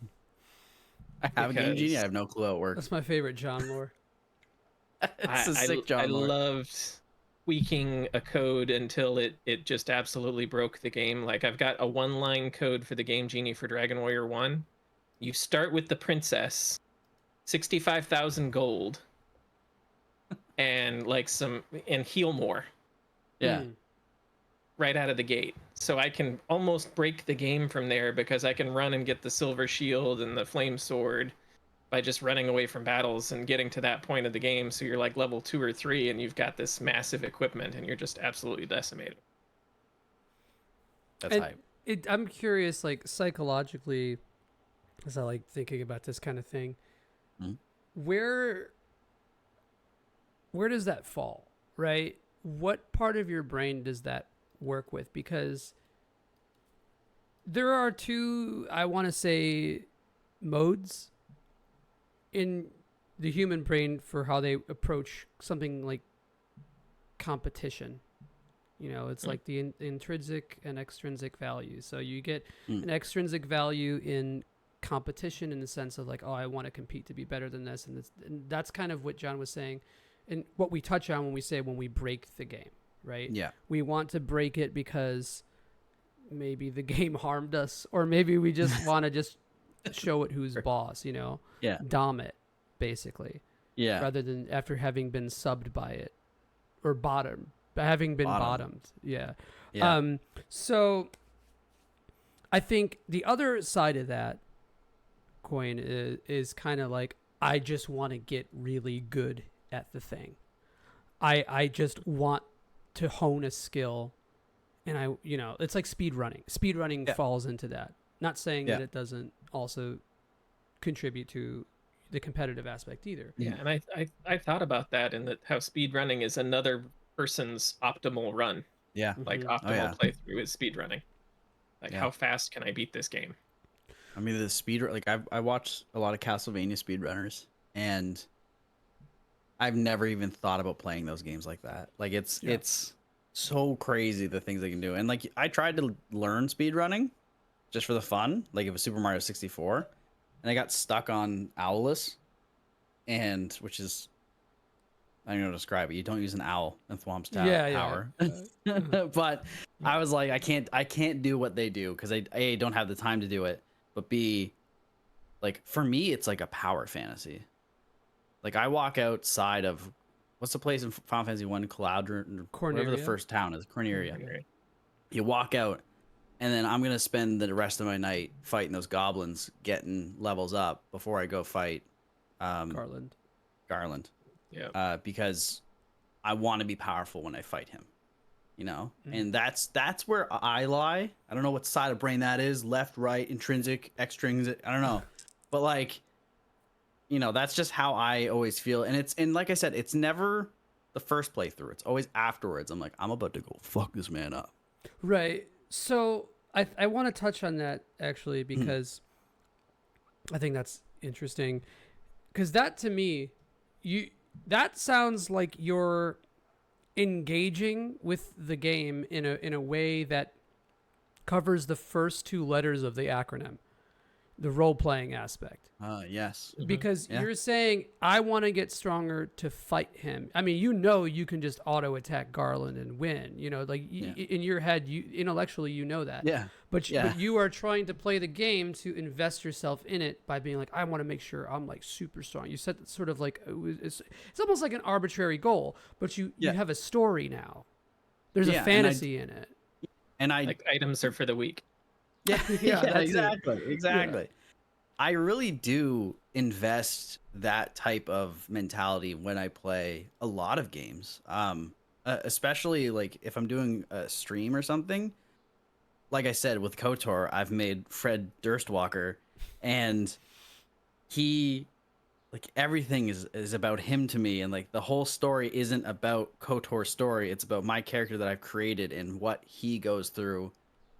Speaker 3: I have a Game Genie. I
Speaker 2: Because
Speaker 3: have no clue how it works.
Speaker 1: That's my favorite John lore.
Speaker 3: It's a sick
Speaker 2: I
Speaker 3: John lore.
Speaker 2: loved tweaking a code until it just absolutely broke the game. Like I've got a 1-line code for the Game Genie for Dragon Warrior 1. You start with the princess, 65,000 gold, and heal more
Speaker 3: Yeah.
Speaker 1: Mm.
Speaker 2: right out of the gate. So I can almost break the game from there because I can run and get the silver shield and the flame sword by just running away from battles and getting to that point of the game. So you're like level 2 or 3 and you've got this massive equipment and you're just absolutely decimated.
Speaker 3: That's
Speaker 1: And
Speaker 3: hype.
Speaker 1: I'm curious, like psychologically, as I like thinking about this kind of thing,
Speaker 3: Mhm.
Speaker 1: where does that fall, right? What part of your brain does that work with? Because there are two, I want to say, modes in the human brain for how they approach something like competition. You know, it's like the intrinsic and extrinsic value. So you get
Speaker 3: Mm.
Speaker 1: an extrinsic value in competition in the sense of like, oh, I want to compete to be better than this. And that's kind of what John was saying and what we touch on when we say when we break the game, right?
Speaker 3: Yeah.
Speaker 1: We want to break it because maybe the game harmed us, or maybe we just want to just show it who's boss, you know?
Speaker 3: Yeah.
Speaker 1: Dom it, basically.
Speaker 3: Yeah.
Speaker 1: Rather than after having been subbed by it or having been
Speaker 3: Bottom.
Speaker 1: bottomed. Yeah.
Speaker 3: Yeah.
Speaker 1: So I think the other side of that coin is kind of like, I just want to get really good at the thing. I just want to hone a skill, and it's like speed running. Speed running
Speaker 3: Yeah.
Speaker 1: falls into that. Not saying
Speaker 3: Yeah.
Speaker 1: that it doesn't also contribute to the competitive aspect either.
Speaker 2: Yeah, and I thought about that and that how speed running is another person's optimal run.
Speaker 3: Yeah.
Speaker 2: Like
Speaker 1: Mhm.
Speaker 2: optimal
Speaker 3: Oh, yeah.
Speaker 2: playthrough is speed running. Like
Speaker 3: Yeah.
Speaker 2: how fast can I beat this game?
Speaker 3: I mean, the speed, like I watched a lot of Castlevania speedrunners, and I've never even thought about playing those games like that. Like it's so crazy the things they can do. And like I tried to learn speedrunning just for the fun, like it was Super Mario 64, and I got stuck on Owlus, and which is I don't know how to describe it. You don't use an owl in Thwomp's Tower. But I was like, I can't do what they do because I A, don't have the time to do it, but B, like for me, it's like a power fantasy. Like I walk outside of what's the place in Final Fantasy 1, Cloudron, whatever the
Speaker 1: Corneria?
Speaker 3: first town is, Corneria.
Speaker 2: Right.
Speaker 3: You walk out, and then I'm gonna spend the rest of my night fighting those goblins, getting levels up before I go fight
Speaker 1: Garland.
Speaker 3: Garland.
Speaker 2: Yeah.
Speaker 3: Because I want to be powerful when I fight him, you know.
Speaker 1: Mhm.
Speaker 3: And that's where I lie. I don't know what side of brain that is, left, right, intrinsic, extrinsic. I don't know, but like, you know, that's just how I always feel. And like I said, it's never the first playthrough. It's always afterwards. I'm like, I'm about to go fuck this man up.
Speaker 1: Right. So I want to touch on that actually because I think that's interesting. Because that to me, that sounds like you're engaging with the game in a way that covers the first two letters of the acronym, the role playing aspect.
Speaker 3: Yes.
Speaker 1: Because
Speaker 3: Yeah.
Speaker 1: you're saying, I want to get stronger to fight him. I mean, you can just auto attack Garland and win. You know, like in your head, intellectually, you know that.
Speaker 3: Yeah.
Speaker 1: But
Speaker 3: Yeah.
Speaker 1: but you are trying to play the game to invest yourself in it by being like, I want to make sure I'm like super strong. You set that sort of like it's almost like an arbitrary goal, but you have a story now. There's a
Speaker 3: Yeah, and
Speaker 1: fantasy in it.
Speaker 3: And I
Speaker 2: Like items are for the weak.
Speaker 1: Yeah, that's it.
Speaker 3: exactly. I really do invest that type of mentality when I play a lot of games. Especially like if I'm doing a stream or something. Like I said, with KOTOR, I've made Fred Durstwalker, and he like everything is about him to me, and like the whole story isn't about KOTOR's story. It's about my character that I've created and what he goes through.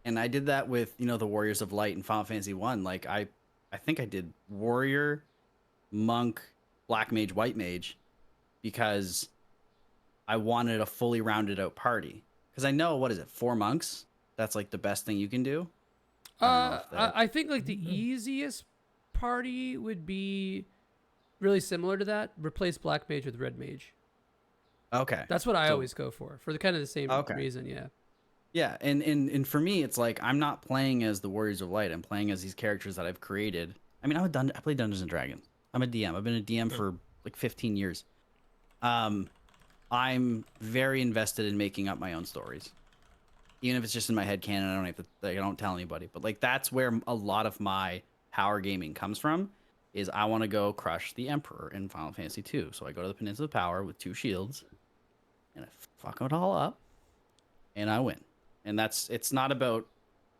Speaker 3: And I did that with, the Warriors of Light in Final Fantasy 1. Like I think I did warrior, monk, black mage, white mage because I wanted a fully rounded out party. Because I know, what is it, 4 monks? That's like the best thing you can do.
Speaker 1: I think like the easiest party would be really similar to that. Replace black mage with red mage.
Speaker 3: Okay.
Speaker 1: That's what I always go for the kind of the same
Speaker 3: Okay.
Speaker 1: reason. Yeah.
Speaker 3: Yeah, and for me, it's like I'm not playing as the Warriors of Light. I'm playing as these characters that I've created. I mean, I play Dungeons and Dragons. I'm a DM. I've been a DM for like 15 years. I'm very invested in making up my own stories, even if it's just in my head canon. I don't have to. Like, I don't tell anybody. But like that's where a lot of my power gaming comes from. Is I want to go crush the Emperor in Final Fantasy 2. So I go to the Peninsula of Power with 2 shields, and I fuck it all up, and I win. And it's not about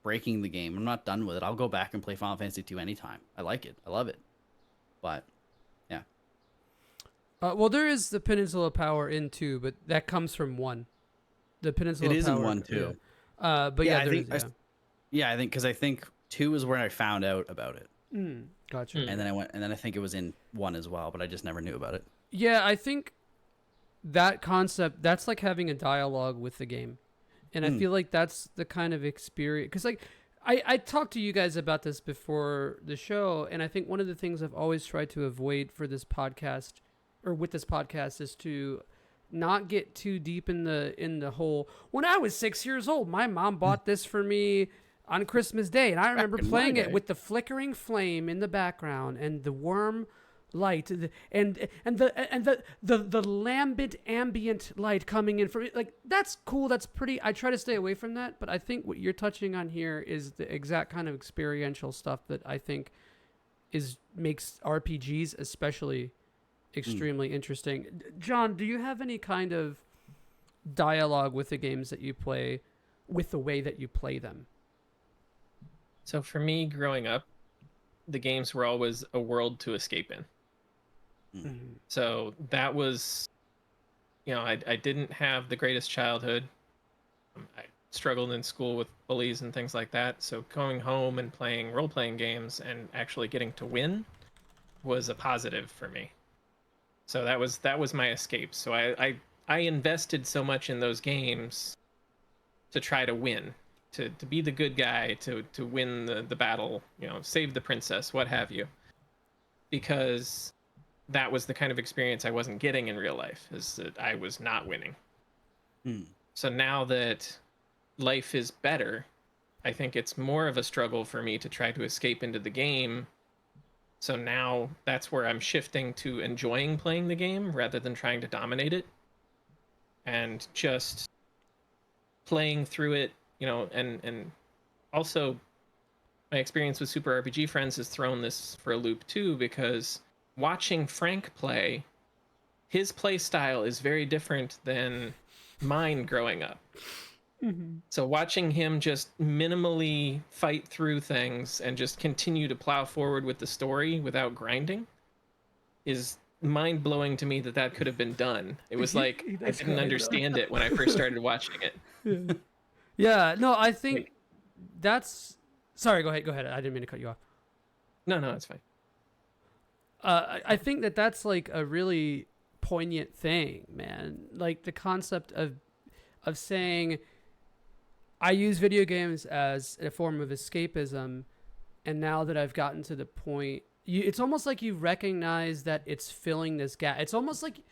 Speaker 3: breaking the game. I'm not done with it. I'll go back and play Final Fantasy 2 anytime. I like it. I love it. But yeah.
Speaker 1: Well, there is the Peninsula of Power in 2, but that comes from 1. The Peninsula
Speaker 3: It
Speaker 1: of Power.
Speaker 3: is in 1 too.
Speaker 1: Yeah. But yeah,
Speaker 3: I think because I think 2 is where I found out about it.
Speaker 1: Gotcha.
Speaker 3: And then I think it was in 1 as well, but I just never knew about it.
Speaker 1: Yeah, I think that concept, that's like having a dialogue with the game. And I feel like that's the kind of experience, because like I talked to you guys about this before the show, and I think one of the things I've always tried to avoid for this podcast, or with this podcast, is to not get too deep in the whole. When I was 6 years old, my mom bought this for me on Christmas Day, and I remember playing it with the flickering flame in the background and the warm light and the lambent ambient light coming in from it. Like, that's cool, that's pretty. I try to stay away from that, but I think what you're touching on here is the exact kind of experiential stuff that I think makes RPGs especially extremely interesting. John, do you have any kind of dialogue with the games that you play, with the way that you play them?
Speaker 2: So for me, growing up, the games were always a world to escape in. So that was, I didn't have the greatest childhood. I struggled in school with bullies and things like that. So going home and playing role-playing games and actually getting to win was a positive for me. So that was my escape. So I invested so much in those games to try to win, to be the good guy, to win the battle, save the princess, what have you. Because that was the kind of experience I wasn't getting in real life, is that I was not winning. So now that life is better, I think it's more of a struggle for me to try to escape into the game. So now that's where I'm shifting to enjoying playing the game rather than trying to dominate it, and just playing through it, and also my experience with Super RPG Friends has thrown this for a loop too, because watching Frank play, his play style is very different than mine growing up. So watching him just minimally fight through things and just continue to plow forward with the story without grinding is mind-blowing to me that could have been done. It was like I didn't understand it when I first started watching it.
Speaker 1: Yeah, no, I think that's... Sorry, go ahead. I didn't mean to cut you off.
Speaker 2: No, it's fine.
Speaker 1: I think that's like a really poignant thing, man. Like the concept of saying, I use video games as a form of escapism, and now that I've gotten to the point, it's almost like you recognize that it's filling this gap. It's almost like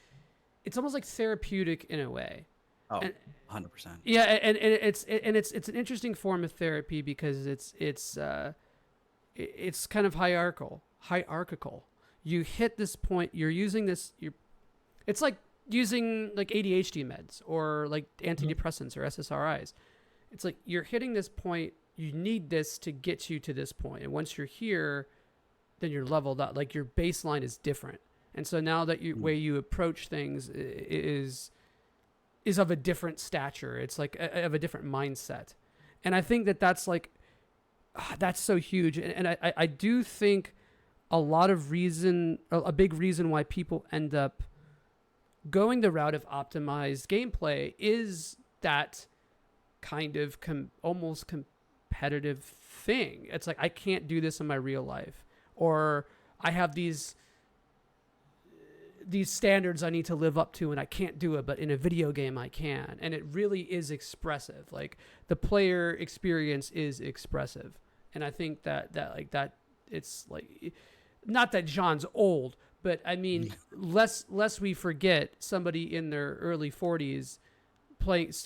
Speaker 1: therapeutic in a way.
Speaker 3: Oh,
Speaker 1: and,
Speaker 3: 100%.
Speaker 1: Yeah, and it's an interesting form of therapy because it's kind of hierarchical. You hit this point, you're using this. It's like using like ADHD meds or like antidepressants or SSRIs. It's like you're hitting this point. You need this to get you to this point, and once you're here, then you're leveled up. Like your baseline is different, and so now that way you approach things is of a different stature. It's like of a different mindset, and I think that's like that's so huge. And I do think a big reason why people end up going the route of optimized gameplay is that kind of almost competitive thing. It's like, I can't do this in my real life, or I have these standards I need to live up to and I can't do it, but in a video game I can. And it really is expressive. Like, the player experience is expressive. And I think that it's like, not that John's old, but I mean, lest we forget somebody in their early 40s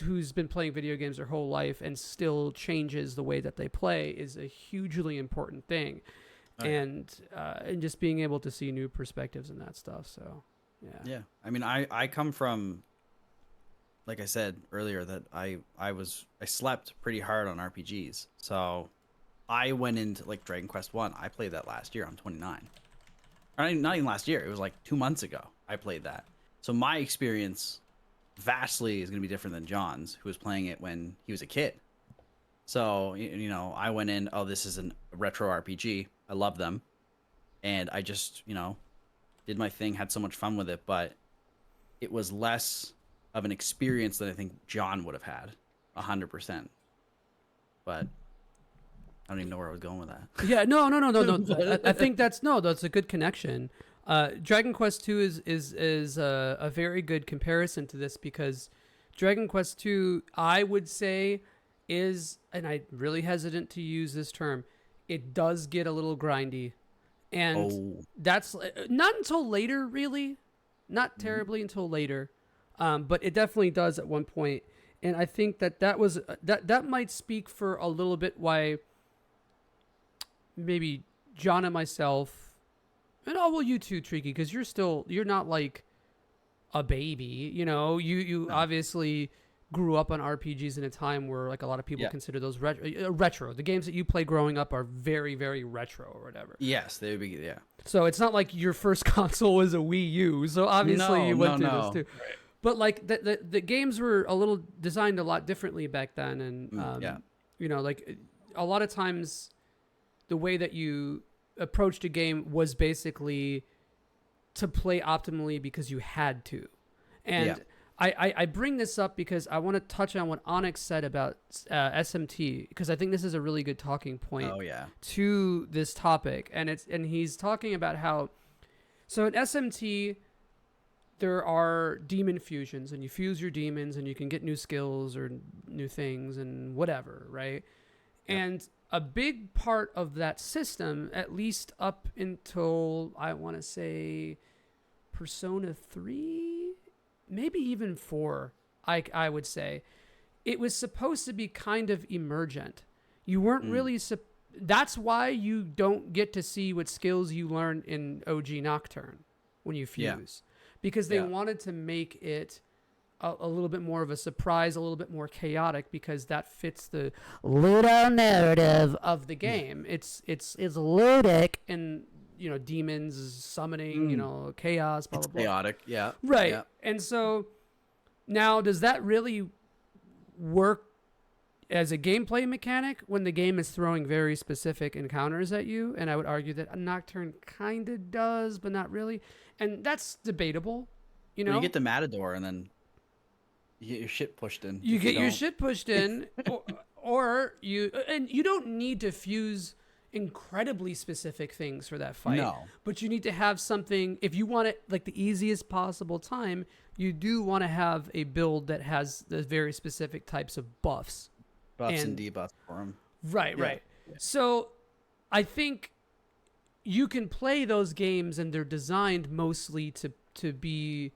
Speaker 1: who's been playing video games their whole life and still changes the way that they play is a hugely important thing. And just being able to see new perspectives and that stuff. So, yeah. I
Speaker 3: mean, I come from, like I said earlier, that I slept pretty hard on RPGs. So I went into like Dragon Quest 1. I played that last year. I'm 29. Or not even last year. It was like 2 months ago I played that. So my experience vastly is going to be different than John's, who was playing it when he was a kid. So, you know, I went in, oh, this is a retro RPG. I love them. And I just, you know, did my thing, had so much fun with it. But it was less of an experience than I think John would have had, 100%. But I don't even know where I was going with that.
Speaker 1: Yeah, no. I think that's a good connection. Dragon Quest 2 is a very good comparison to this, because Dragon Quest 2, I would say, is, and I'm really hesitant to use this term, it does get a little grindy. And that's not until later, really. Not terribly until later. But it definitely does at one point. And I think that might speak for a little bit why maybe John and myself, and you too, Treeky, because you're not like a baby, you know. You obviously grew up on RPGs in a time where, like, a lot of people consider those retro. The games that you play growing up are very, very retro or whatever. Yes,
Speaker 3: they would be. Yeah.
Speaker 1: So it's not like your first console was a Wii U. So obviously you went through this too. Right. But like the games were designed a lot differently back then, and you know, like a lot of times the way that you approached a game was basically to play optimally because you had to. And I bring this up because I want to touch on what Onyx said about SMT, because I think this is a really good talking point to this topic. And he's talking about how, so in SMT, there are demon fusions, and you fuse your demons and you can get new skills or new things and whatever, right? Yep. And a big part of that system, at least up until, I want to say, Persona 3, maybe even 4, I would say, it was supposed to be kind of emergent. You weren't really... That's why you don't get to see what skills you learn in OG Nocturne when you fuse. Because they wanted to make it a little bit more of a surprise, a little bit more chaotic, because that fits the Ludo narrative of the game. It's ludic, and, you know, demons summoning, you know, chaos, blah, blah, blah.
Speaker 3: Chaotic,
Speaker 1: Right.
Speaker 3: Yeah.
Speaker 1: And so now, does that really work as a gameplay mechanic when the game is throwing very specific encounters at you? And I would argue that a Nocturne kind of does, but not really. And that's debatable, you know?
Speaker 3: Well, you get the Matador, and then you get your shit pushed in.
Speaker 1: You get your shit pushed in, or you don't need to fuse incredibly specific things for that fight.
Speaker 3: No.
Speaker 1: But you need to have something, if you want it like the easiest possible time, you do want to have a build that has the very specific types of buffs.
Speaker 3: Buffs and debuffs for them.
Speaker 1: Right. Yeah. So I think you can play those games, and they're designed mostly to be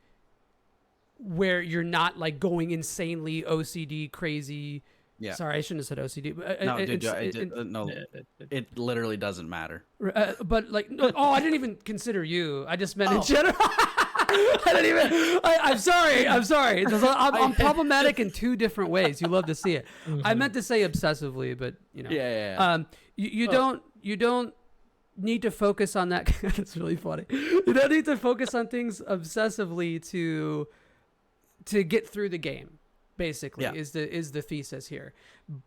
Speaker 1: where you're not like going insanely OCD crazy. Yeah. Sorry, I shouldn't have said OCD.
Speaker 3: It literally doesn't matter.
Speaker 1: But like, I didn't even consider you. I just meant in general. I'm sorry. I'm problematic in two different ways. You love to see it. I meant to say obsessively, but you know.
Speaker 3: Yeah.
Speaker 1: You don't need to focus on that. That's really funny. You don't need to focus on things obsessively to get through the game. Basically, is the thesis here.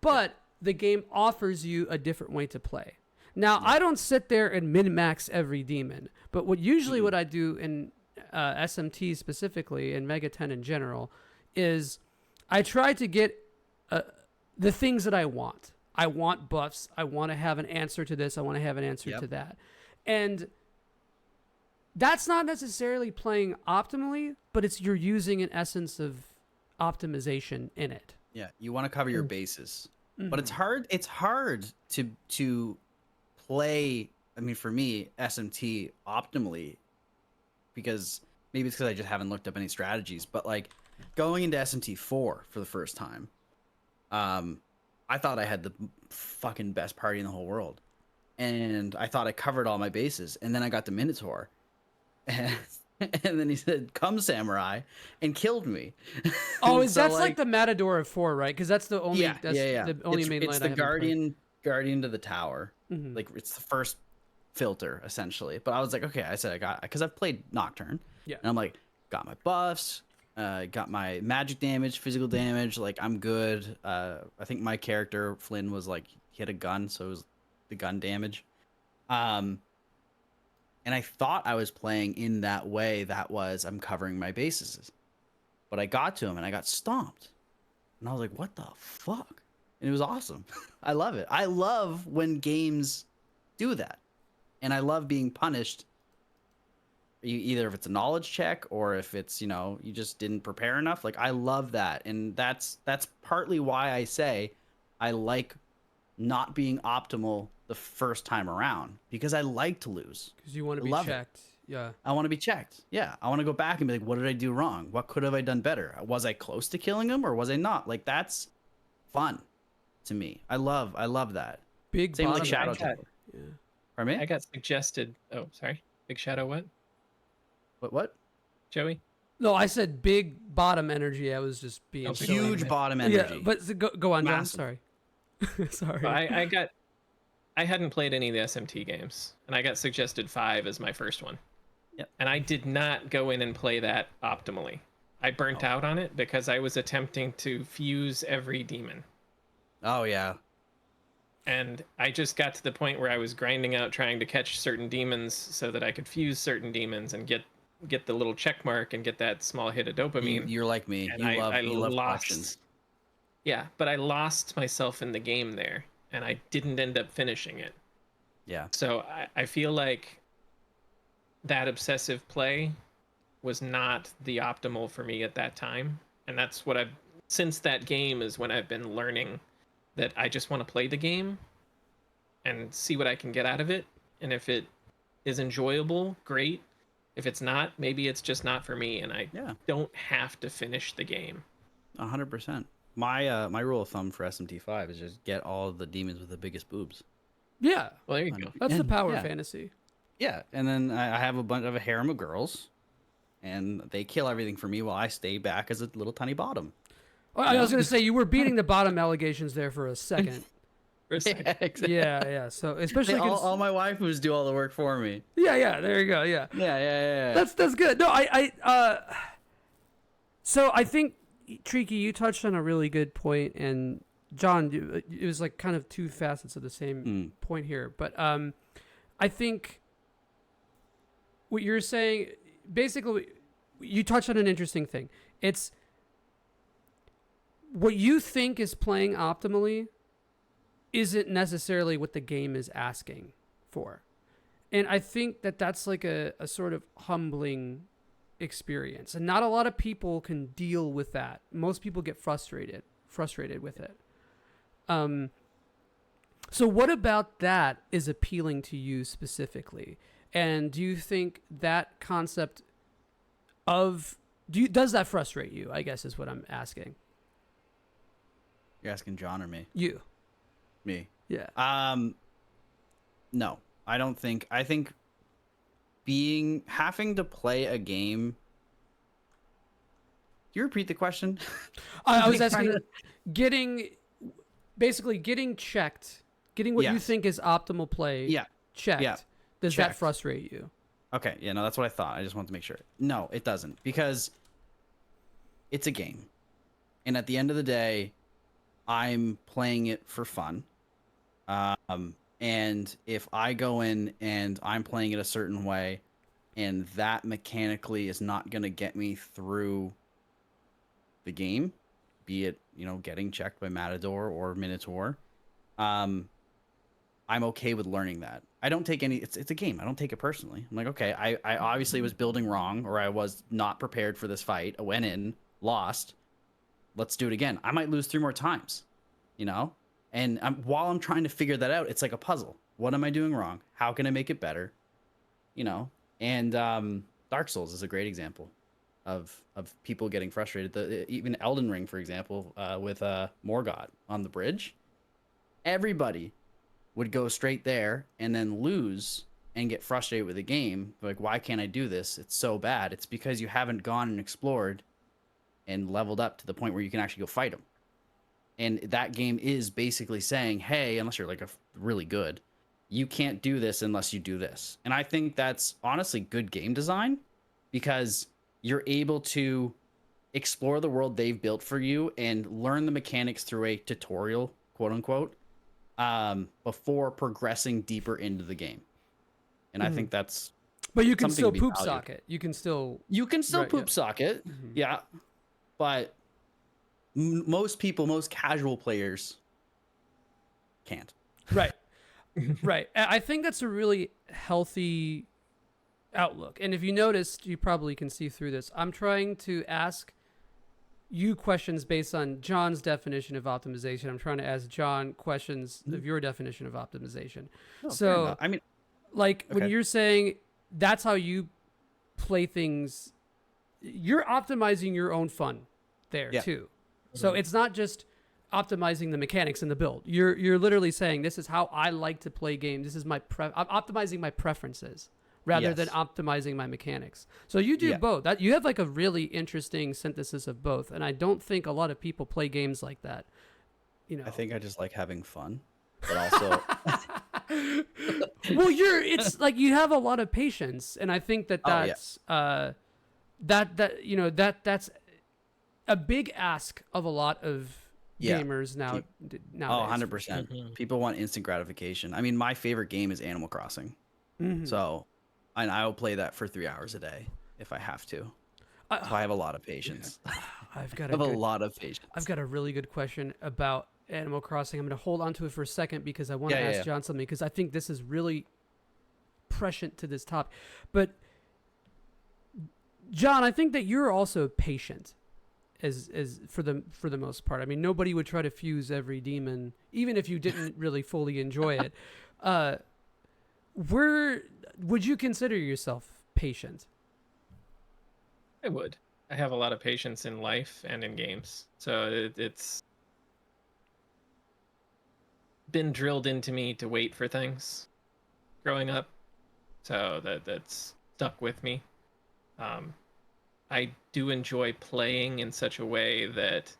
Speaker 1: But the game offers you a different way to play. Now, I don't sit there and min-max every demon, but what I do in SMT specifically, and Mega 10 in general, is I try to get the things that I want. I want buffs. I want to have an answer to this. I want to have an answer to that. And that's not necessarily playing optimally, but you're using an essence of optimization in it.
Speaker 3: Yeah, you want to cover your bases. But it's hard to play, I mean, for me, SMT optimally, because maybe it's because I just haven't looked up any strategies, but like going into SMT 4 for the first time, I thought I had the fucking best party in the whole world, and I thought I covered all my bases, and then I got the Minotaur, and then he said, "Come, samurai," and killed me.
Speaker 1: Oh, that's like the Matador of 4, right? Because that's the only the only main line
Speaker 3: it's the guardian to the tower. Like it's the first filter essentially. But I was like, okay, I got, because I've played Nocturne. Yeah. And I'm like, got my buffs, got my magic damage, physical damage, like I'm good. I think my character Flynn was like, he had a gun, so it was the gun damage. And I thought I was playing in that way, that was I'm covering my bases. But I got to him and I got stomped. And I was like, what the fuck? And it was awesome. I love it. I love when games do that. And I love being punished, either if it's a knowledge check or if it's, you just didn't prepare enough. Like, I love that. And that's partly why I say I like not being optimal the first time around, because I like to lose.
Speaker 1: Because you want to be checked. Yeah.
Speaker 3: I want to be checked. Yeah. I want to go back and be like, what did I do wrong? What could have I done better? Was I close to killing him or was I not? Like, that's fun to me. I love that.
Speaker 1: Big
Speaker 3: Same like Shadow Tower.
Speaker 1: Yeah.
Speaker 3: Pardon me?
Speaker 2: I got suggested. Oh, sorry. Big Shadow what?
Speaker 3: What?
Speaker 2: Joey?
Speaker 1: No, I said big bottom energy. I was just being
Speaker 3: huge bottom energy.
Speaker 1: Yeah, but go on, John. Sorry. Sorry.
Speaker 2: Well, I hadn't played any of the SMT games, and I got suggested 5 as my first one.
Speaker 3: Yep.
Speaker 2: And I did not go in and play that optimally. I burnt out on it because I was attempting to fuse every demon.
Speaker 3: Oh, yeah.
Speaker 2: And I just got to the point where I was grinding out trying to catch certain demons so that I could fuse certain demons and get the little check mark and get that small hit of dopamine.
Speaker 3: You're like me.
Speaker 2: And
Speaker 3: you love questions.
Speaker 2: Yeah, but I lost myself in the game there, and I didn't end up finishing it.
Speaker 3: Yeah.
Speaker 2: So I feel like that obsessive play was not the optimal for me at that time. And that's what since that game is when I've been learning that I just want to play the game and see what I can get out of it. And if it is enjoyable, great. If it's not, maybe it's just not for me, and I don't have to finish the game.
Speaker 3: 100%. My rule of thumb for SMT5 is just get all of the demons with the biggest boobs.
Speaker 1: Yeah.
Speaker 2: Well, there you go.
Speaker 1: That's the power of fantasy.
Speaker 3: Yeah, and then I have a harem of girls, and they kill everything for me while I stay back as a little tiny bottom.
Speaker 1: Well, I was going to say, you were beating the bottom allegations there for a second.
Speaker 3: Yeah, exactly.
Speaker 1: Yeah. So especially
Speaker 3: all my waifus do all the work for me.
Speaker 1: Yeah. There you go. Yeah.
Speaker 3: Yeah.
Speaker 1: That's good. No, so I think Treeky, you touched on a really good point, and John, it was like kind of two facets of the same point here. But I think what you're saying, basically, you touched on an interesting thing. It's what you think is playing optimally isn't necessarily what the game is asking for. And I think that's like a sort of humbling experience. And not a lot of people can deal with that. Most people get frustrated with it. So what about that is appealing to you specifically? And do you think that concept does that frustrate you, I guess is what I'm asking.
Speaker 3: You're asking John or me?
Speaker 1: You.
Speaker 3: Me.
Speaker 1: Yeah.
Speaker 3: No, I don't think. I think having to play a game. Can you repeat the question?
Speaker 1: I was asking, getting checked, getting what you think is optimal play. Checked. Yeah. Does that frustrate you?
Speaker 3: Okay. Yeah. No, that's what I thought. I just wanted to make sure. No, it doesn't, because it's a game, and at the end of the day, I'm playing it for fun. And if I go in and I'm playing it a certain way, and that mechanically is not going to get me through the game, be it, getting checked by Matador or Minotaur, I'm okay with learning that. I don't take it's a game. I don't take it personally. I'm like, okay, I obviously was building wrong, or I was not prepared for this fight. I went in, lost. Let's do it again. I might lose 3 more times, And while I'm trying to figure that out, it's like a puzzle. What am I doing wrong? How can I make it better? And Dark Souls is a great example of people getting frustrated. Even Elden Ring, for example, with Morgott on the bridge, everybody would go straight there and then lose and get frustrated with the game. Like, why can't I do this? It's so bad. It's because you haven't gone and explored and leveled up to the point where you can actually go fight them. And that game is basically saying, hey, unless you're like really good, you can't do this unless you do this. And I think that's honestly good game design, because you're able to explore the world they've built for you and learn the mechanics through a tutorial, quote unquote, before progressing deeper into the game. And I think that's
Speaker 1: But you can
Speaker 3: something
Speaker 1: still
Speaker 3: to be
Speaker 1: poop
Speaker 3: valued.
Speaker 1: socket. You can still right,
Speaker 3: poop socket. Yeah. But most casual players can't.
Speaker 1: Right. Right. I think that's a really healthy outlook. And if you noticed, you probably can see through this. I'm trying to ask you questions based on John's definition of optimization. I'm trying to ask John questions of your definition of optimization.
Speaker 3: No,
Speaker 1: so,
Speaker 3: I mean,
Speaker 1: like
Speaker 3: okay.
Speaker 1: when you're saying that's how you play things, you're optimizing your own fun there too. So it's not just optimizing the mechanics in the build. You're literally saying, this is how I like to play games. This is I'm optimizing my preferences rather than optimizing my mechanics. So you do both. That you have like a really interesting synthesis of both, and I don't think a lot of people play games like that.
Speaker 3: I think I just like having fun, but also
Speaker 1: well, it's like you have a lot of patience, and I think that's that's a big ask of a lot of gamers nowadays.
Speaker 3: 100%. People want instant gratification. I mean, my favorite game is Animal Crossing. So, and I will play that for 3 hours a day if I have to. So I have a lot of patience.
Speaker 1: I've got
Speaker 3: a lot of patience.
Speaker 1: I've got a really good question about Animal Crossing. I'm going to hold on to it for a second because I want to ask John something, because I think this is really prescient to this topic. But John, I think that you're also patient as for the most part. I mean, nobody would try to fuse every demon, even if you didn't really fully enjoy it. Would you consider yourself patient?
Speaker 2: I would. I have a lot of patience in life and in games. So it's been drilled into me to wait for things growing up. So that's stuck with me. I do enjoy playing in such a way that,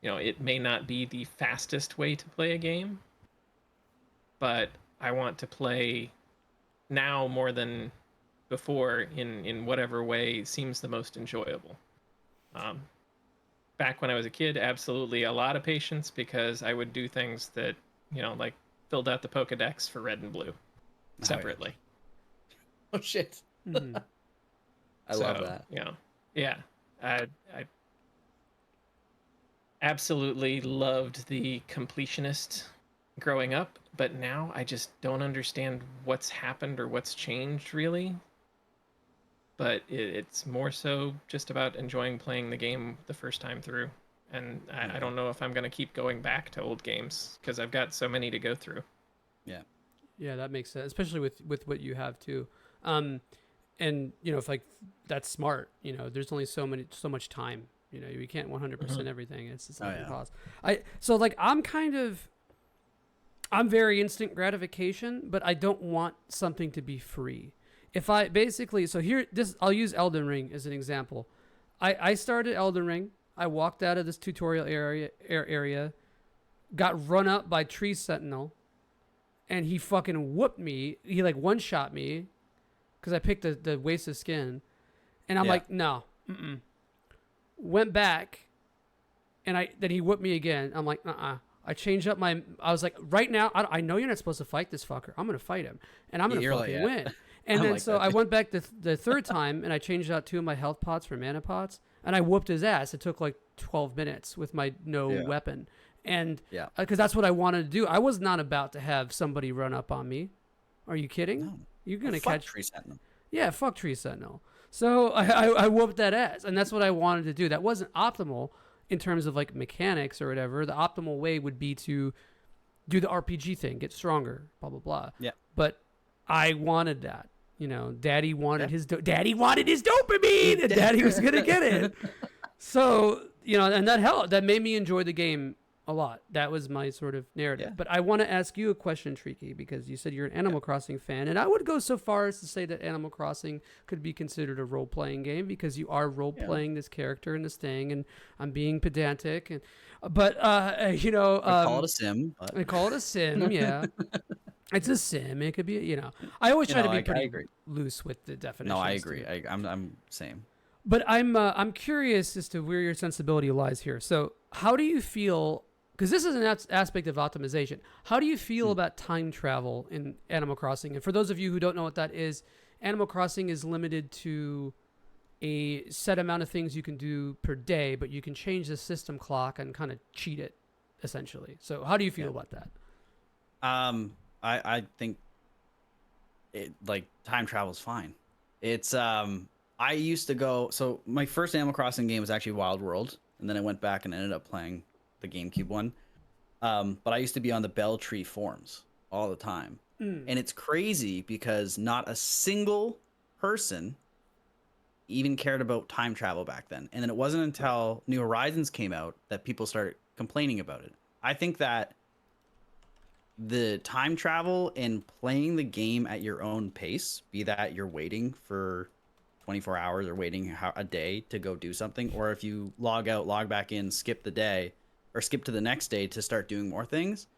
Speaker 2: it may not be the fastest way to play a game, but I want to play now more than before in whatever way seems the most enjoyable. Back when I was a kid, absolutely a lot of patience, because I would do things that, like filled out the Pokedex for red and blue separately.
Speaker 3: Oh shit. I love that.
Speaker 2: Yeah. I absolutely loved the completionist growing up, but now I just don't understand what's happened or what's changed really. But it's more so just about enjoying playing the game the first time through. And I don't know if I'm going to keep going back to old games, because I've got so many to go through.
Speaker 1: Yeah, that makes sense, especially with what you have too. And if like that's smart, there's only so much time, you can't 100% everything. It's just not impossible. I'm very instant gratification, but I don't want something to be free. If I basically, I'll use Elden Ring as an example. I started Elden Ring. I walked out of this tutorial area, got run up by Tree Sentinel, and he fucking whooped me. He like one-shot me because I picked the waste of skin. And I'm like, no. Went back, and then he whooped me again. I'm like, I I changed up I was like, right now, I know you're not supposed to fight this fucker. I'm going to fight him, and I'm going to fucking win. And then so I went back the third time, and I changed out 2 of my health pots for mana pots, and I whooped his ass. It took like 12 minutes with my weapon. And because that's what I wanted to do. I was not about to have somebody run up on me. Are you kidding?
Speaker 3: No.
Speaker 1: You're going to catch
Speaker 3: Tree Sentinel.
Speaker 1: Yeah, fuck Tree Sentinel. So I whooped that ass, and that's what I wanted to do. That wasn't optimal in terms of like mechanics or whatever. The optimal way would be to do the RPG thing, get stronger, blah blah blah.
Speaker 3: Yeah.
Speaker 1: But I wanted that. Daddy wanted Daddy wanted his dopamine, and Daddy was gonna get it. So and that helped. That made me enjoy the game a lot. That was my sort of narrative.
Speaker 3: Yeah.
Speaker 1: But I want to ask you a question, Treeky, because you said you're an Animal Crossing fan, and I would go so far as to say that Animal Crossing could be considered a role-playing game because you are role-playing this character and this thing, and I'm being pedantic, but
Speaker 3: I call it a sim.
Speaker 1: I call it a sim, yeah. It's a sim. It could be, I always try to be pretty loose with the definition.
Speaker 3: No, I agree. I'm same.
Speaker 1: But I'm curious as to where your sensibility lies here. So how do you feel? Because this is an aspect of optimization. How do you feel about time travel in Animal Crossing? And for those of you who don't know what that is, Animal Crossing is limited to a set amount of things you can do per day, but you can change the system clock and kind of cheat it, essentially. So how do you feel about that?
Speaker 3: I think time travel's fine. It's I used to go. So my first Animal Crossing game was actually Wild World, and then I went back and ended up playing the GameCube one. But I used to be on the Belltree forums all the time. And it's crazy because not a single person even cared about time travel back then. And then it wasn't until New Horizons came out that people started complaining about it. I think that the time travel and playing the game at your own pace, be that you're waiting for 24 hours or waiting a day to go do something, or if you log out, log back in, skip the day, or skip to the next day to start doing more things.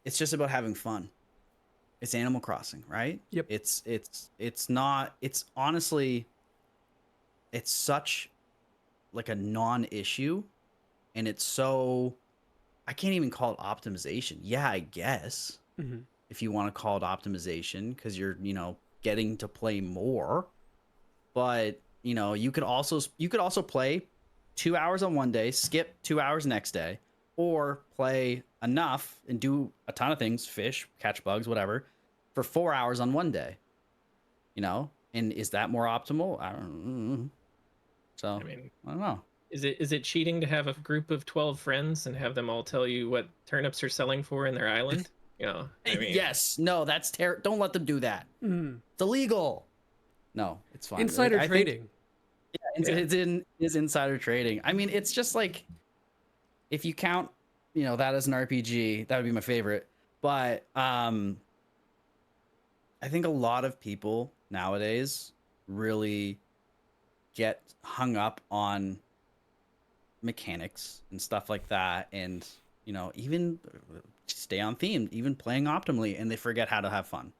Speaker 3: It's just about having fun. It's Animal Crossing, right?
Speaker 1: Yep.
Speaker 3: It's honestly, it's such like a non-issue, and it's so, I can't even call it optimization. Yeah, I guess if you want to call it optimization, because you're getting to play more, but you could also play 2 hours on one day, skip 2 hours next day, or play enough and do a ton of things, fish, catch bugs, whatever, for 4 hours on one day. And is that more optimal? I don't know. So I don't know.
Speaker 2: Is it cheating to have a group of 12 friends and have them all tell you what turnips are selling for in their island?
Speaker 3: Yes. No, that's terrible. Don't let them do that. It's illegal. No, it's fine.
Speaker 1: Insider trading.
Speaker 3: It's insider trading. I mean, it's just like, if you count, that as an RPG, that would be my favorite. But I think a lot of people nowadays really get hung up on mechanics and stuff like that, and even stay on theme, even playing optimally, and they forget how to have fun.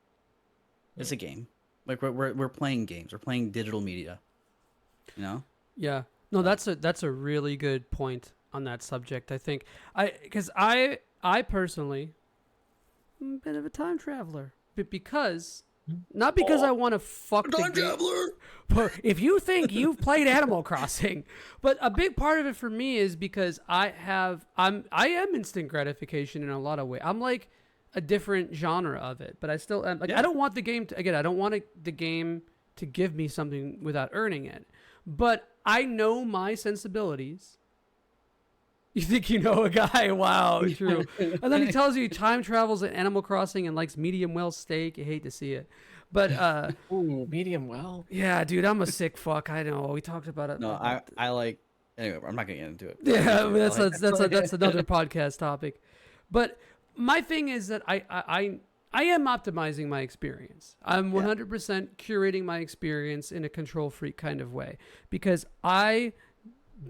Speaker 3: It's a game. Like we're playing games. We're playing digital media.
Speaker 1: Yeah. No, that's a really good point on that subject. I think because I personally am a bit of a time traveler, but not because I want to fuck the game.
Speaker 3: Traveler.
Speaker 1: But if you think you've played Animal Crossing, but a big part of it for me is because I am instant gratification in a lot of ways. I'm like a different genre of it, but I still am. Like, I don't want the game to, again, I don't want the game to give me something without earning it. But I know my sensibilities. You think you know a guy? Wow, true. And then he tells you time travels in Animal Crossing and likes medium well steak. You hate to see it. But
Speaker 2: ooh, medium well.
Speaker 1: Yeah, dude, I'm a sick fuck. I know. We talked about it.
Speaker 3: No, I like. Anyway, I'm not gonna get into it.
Speaker 1: Yeah, that's another podcast topic. But my thing is that I am optimizing my experience. I'm 100% curating my experience in a control freak kind of way, because I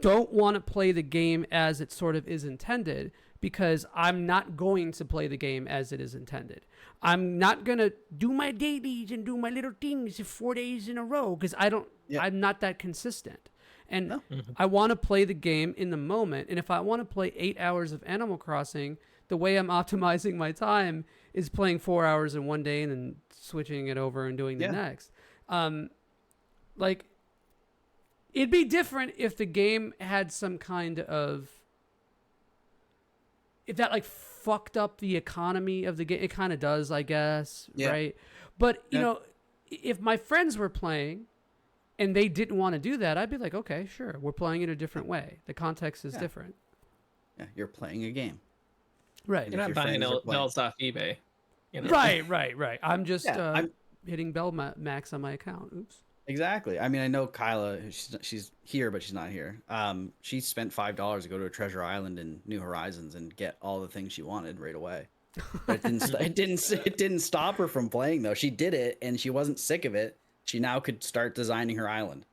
Speaker 1: don't want to play the game as it sort of is intended, because I'm not going to play the game as it is intended. I'm not going to do my dailies and do my little things 4 days in a row, because I'm not that consistent. And
Speaker 3: No.
Speaker 1: I want to play the game in the moment. And if I want to play 8 hours of Animal Crossing, the way I'm optimizing my time is playing 4 hours in one day and then switching it over and doing the
Speaker 3: Yeah.
Speaker 1: next. Like, it'd be different if the game had some kind of, if that like fucked up the economy of the game. It kind of does, I guess,
Speaker 3: Yeah.
Speaker 1: right? But you
Speaker 3: Yeah.
Speaker 1: know, if my friends were playing and they didn't want to do that, I'd be like, okay, sure, we're playing it a different way. The context is
Speaker 3: Yeah.
Speaker 1: different,
Speaker 3: Yeah, you're playing a game.
Speaker 1: right?
Speaker 2: You're not
Speaker 3: your
Speaker 2: buying
Speaker 3: friends are playing.
Speaker 2: bells off eBay. You know?
Speaker 1: Right. I'm just
Speaker 3: Yeah,
Speaker 1: hitting bell max on my account. Oops.
Speaker 3: exactly. I mean, I know Kyla. She's here, but she's not here. She spent $5 to go to a treasure island in New Horizons and get all the things she wanted right away. But it didn't stop her from playing though. She did it, and she wasn't sick of it. She now could start designing her island.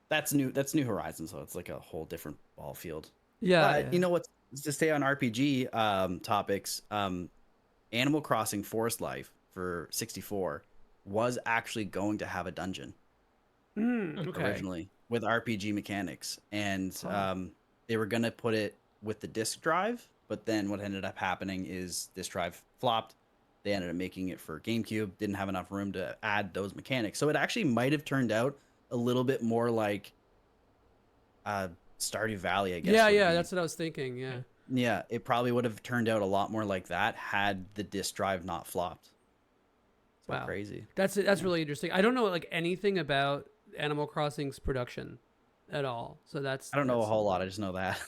Speaker 3: That's New Horizons, so it's like a whole different ball field.
Speaker 1: Yeah,
Speaker 3: But you know what? To stay on RPG topics, Animal Crossing Forest Life for 64 was actually going to have a dungeon
Speaker 1: okay.
Speaker 3: originally with RPG mechanics, and
Speaker 1: Huh.
Speaker 3: they were gonna put it with the disc drive, but then what ended up happening is this drive flopped. They ended up making it for GameCube, didn't have enough room to add those mechanics, so it actually might have turned out a little bit more like Stardew Valley, I guess.
Speaker 1: Yeah,
Speaker 3: would
Speaker 1: yeah,
Speaker 3: be.
Speaker 1: that's what I was thinking. Yeah.
Speaker 3: Yeah, it probably would have turned out a lot more like that had the disc drive not flopped. So
Speaker 1: Wow.
Speaker 3: crazy.
Speaker 1: That's really interesting. I don't know like anything about Animal Crossing's production at all. So that's
Speaker 3: I don't know a whole lot. I just know that.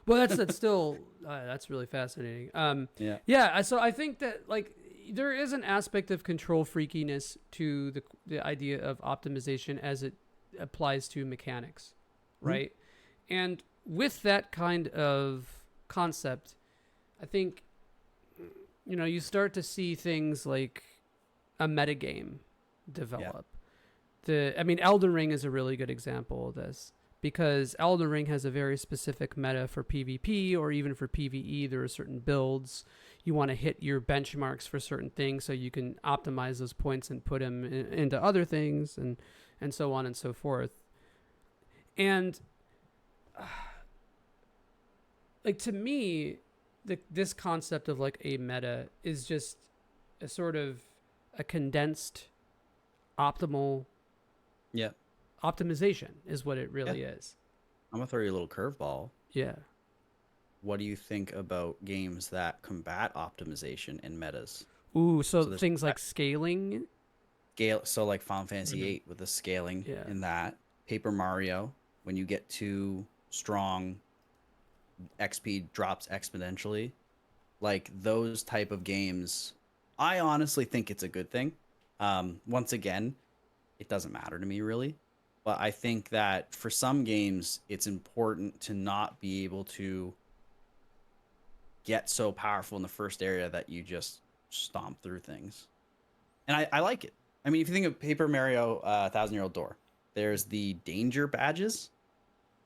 Speaker 1: Well, that's still that's really fascinating.
Speaker 3: Yeah.
Speaker 1: Yeah. So I think that like there is an aspect of control freakiness to the idea of optimization as it applies to mechanics, right? And with that kind of concept, I think you start to see things like a metagame develop. Elden Ring is a really good example of this because Elden Ring has a very specific meta for PvP or even for PvE. There are certain builds you want to hit your benchmarks for certain things so you can optimize those points and put them into other things and so on and so forth. And like to me, this concept of like a meta is just a sort of a condensed optimal optimization is what it really is.
Speaker 3: I'm gonna throw you a little curveball.
Speaker 1: Yeah.
Speaker 3: What do you think about games that combat optimization and metas?
Speaker 1: Ooh, so
Speaker 3: there's
Speaker 1: things like scaling.
Speaker 3: So like Final Fantasy VIII with the scaling in that. Paper Mario, when you get too strong, XP drops exponentially. Like those type of games, I honestly think it's a good thing. Once again, it doesn't matter to me really. But I think that for some games, it's important to not be able to get so powerful in the first area that you just stomp through things. And I like it. I mean, if you think of Paper Mario 1000-Year-Old Door, there's the danger badges,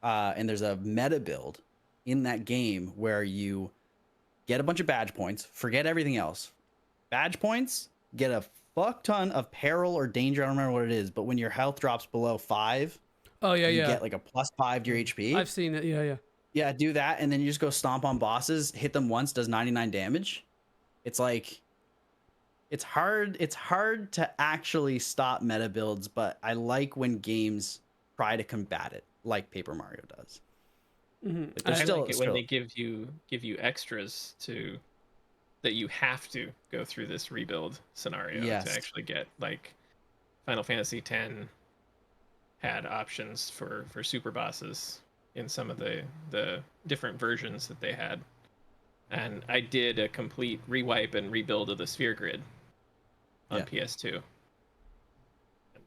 Speaker 3: and there's a meta build in that game where you get a bunch of badge points, forget everything else. Badge points, get a fuck ton of peril or danger. I don't remember what it is, but when your health drops below 5, you get like a +5 to your HP.
Speaker 1: I've seen it. Yeah.
Speaker 3: Yeah, do that, and then you just go stomp on bosses, hit them once, does 99 damage. It's like, it's hard to actually stop meta builds, but I like when games try to combat it, like Paper Mario does.
Speaker 1: Mm-hmm.
Speaker 2: I like it when they give you extras that you have to go through this rebuild scenario to actually get. Like Final Fantasy X had options for super bosses in some of the different versions that they had, and I did a complete rewipe and rebuild of the sphere grid on PS2.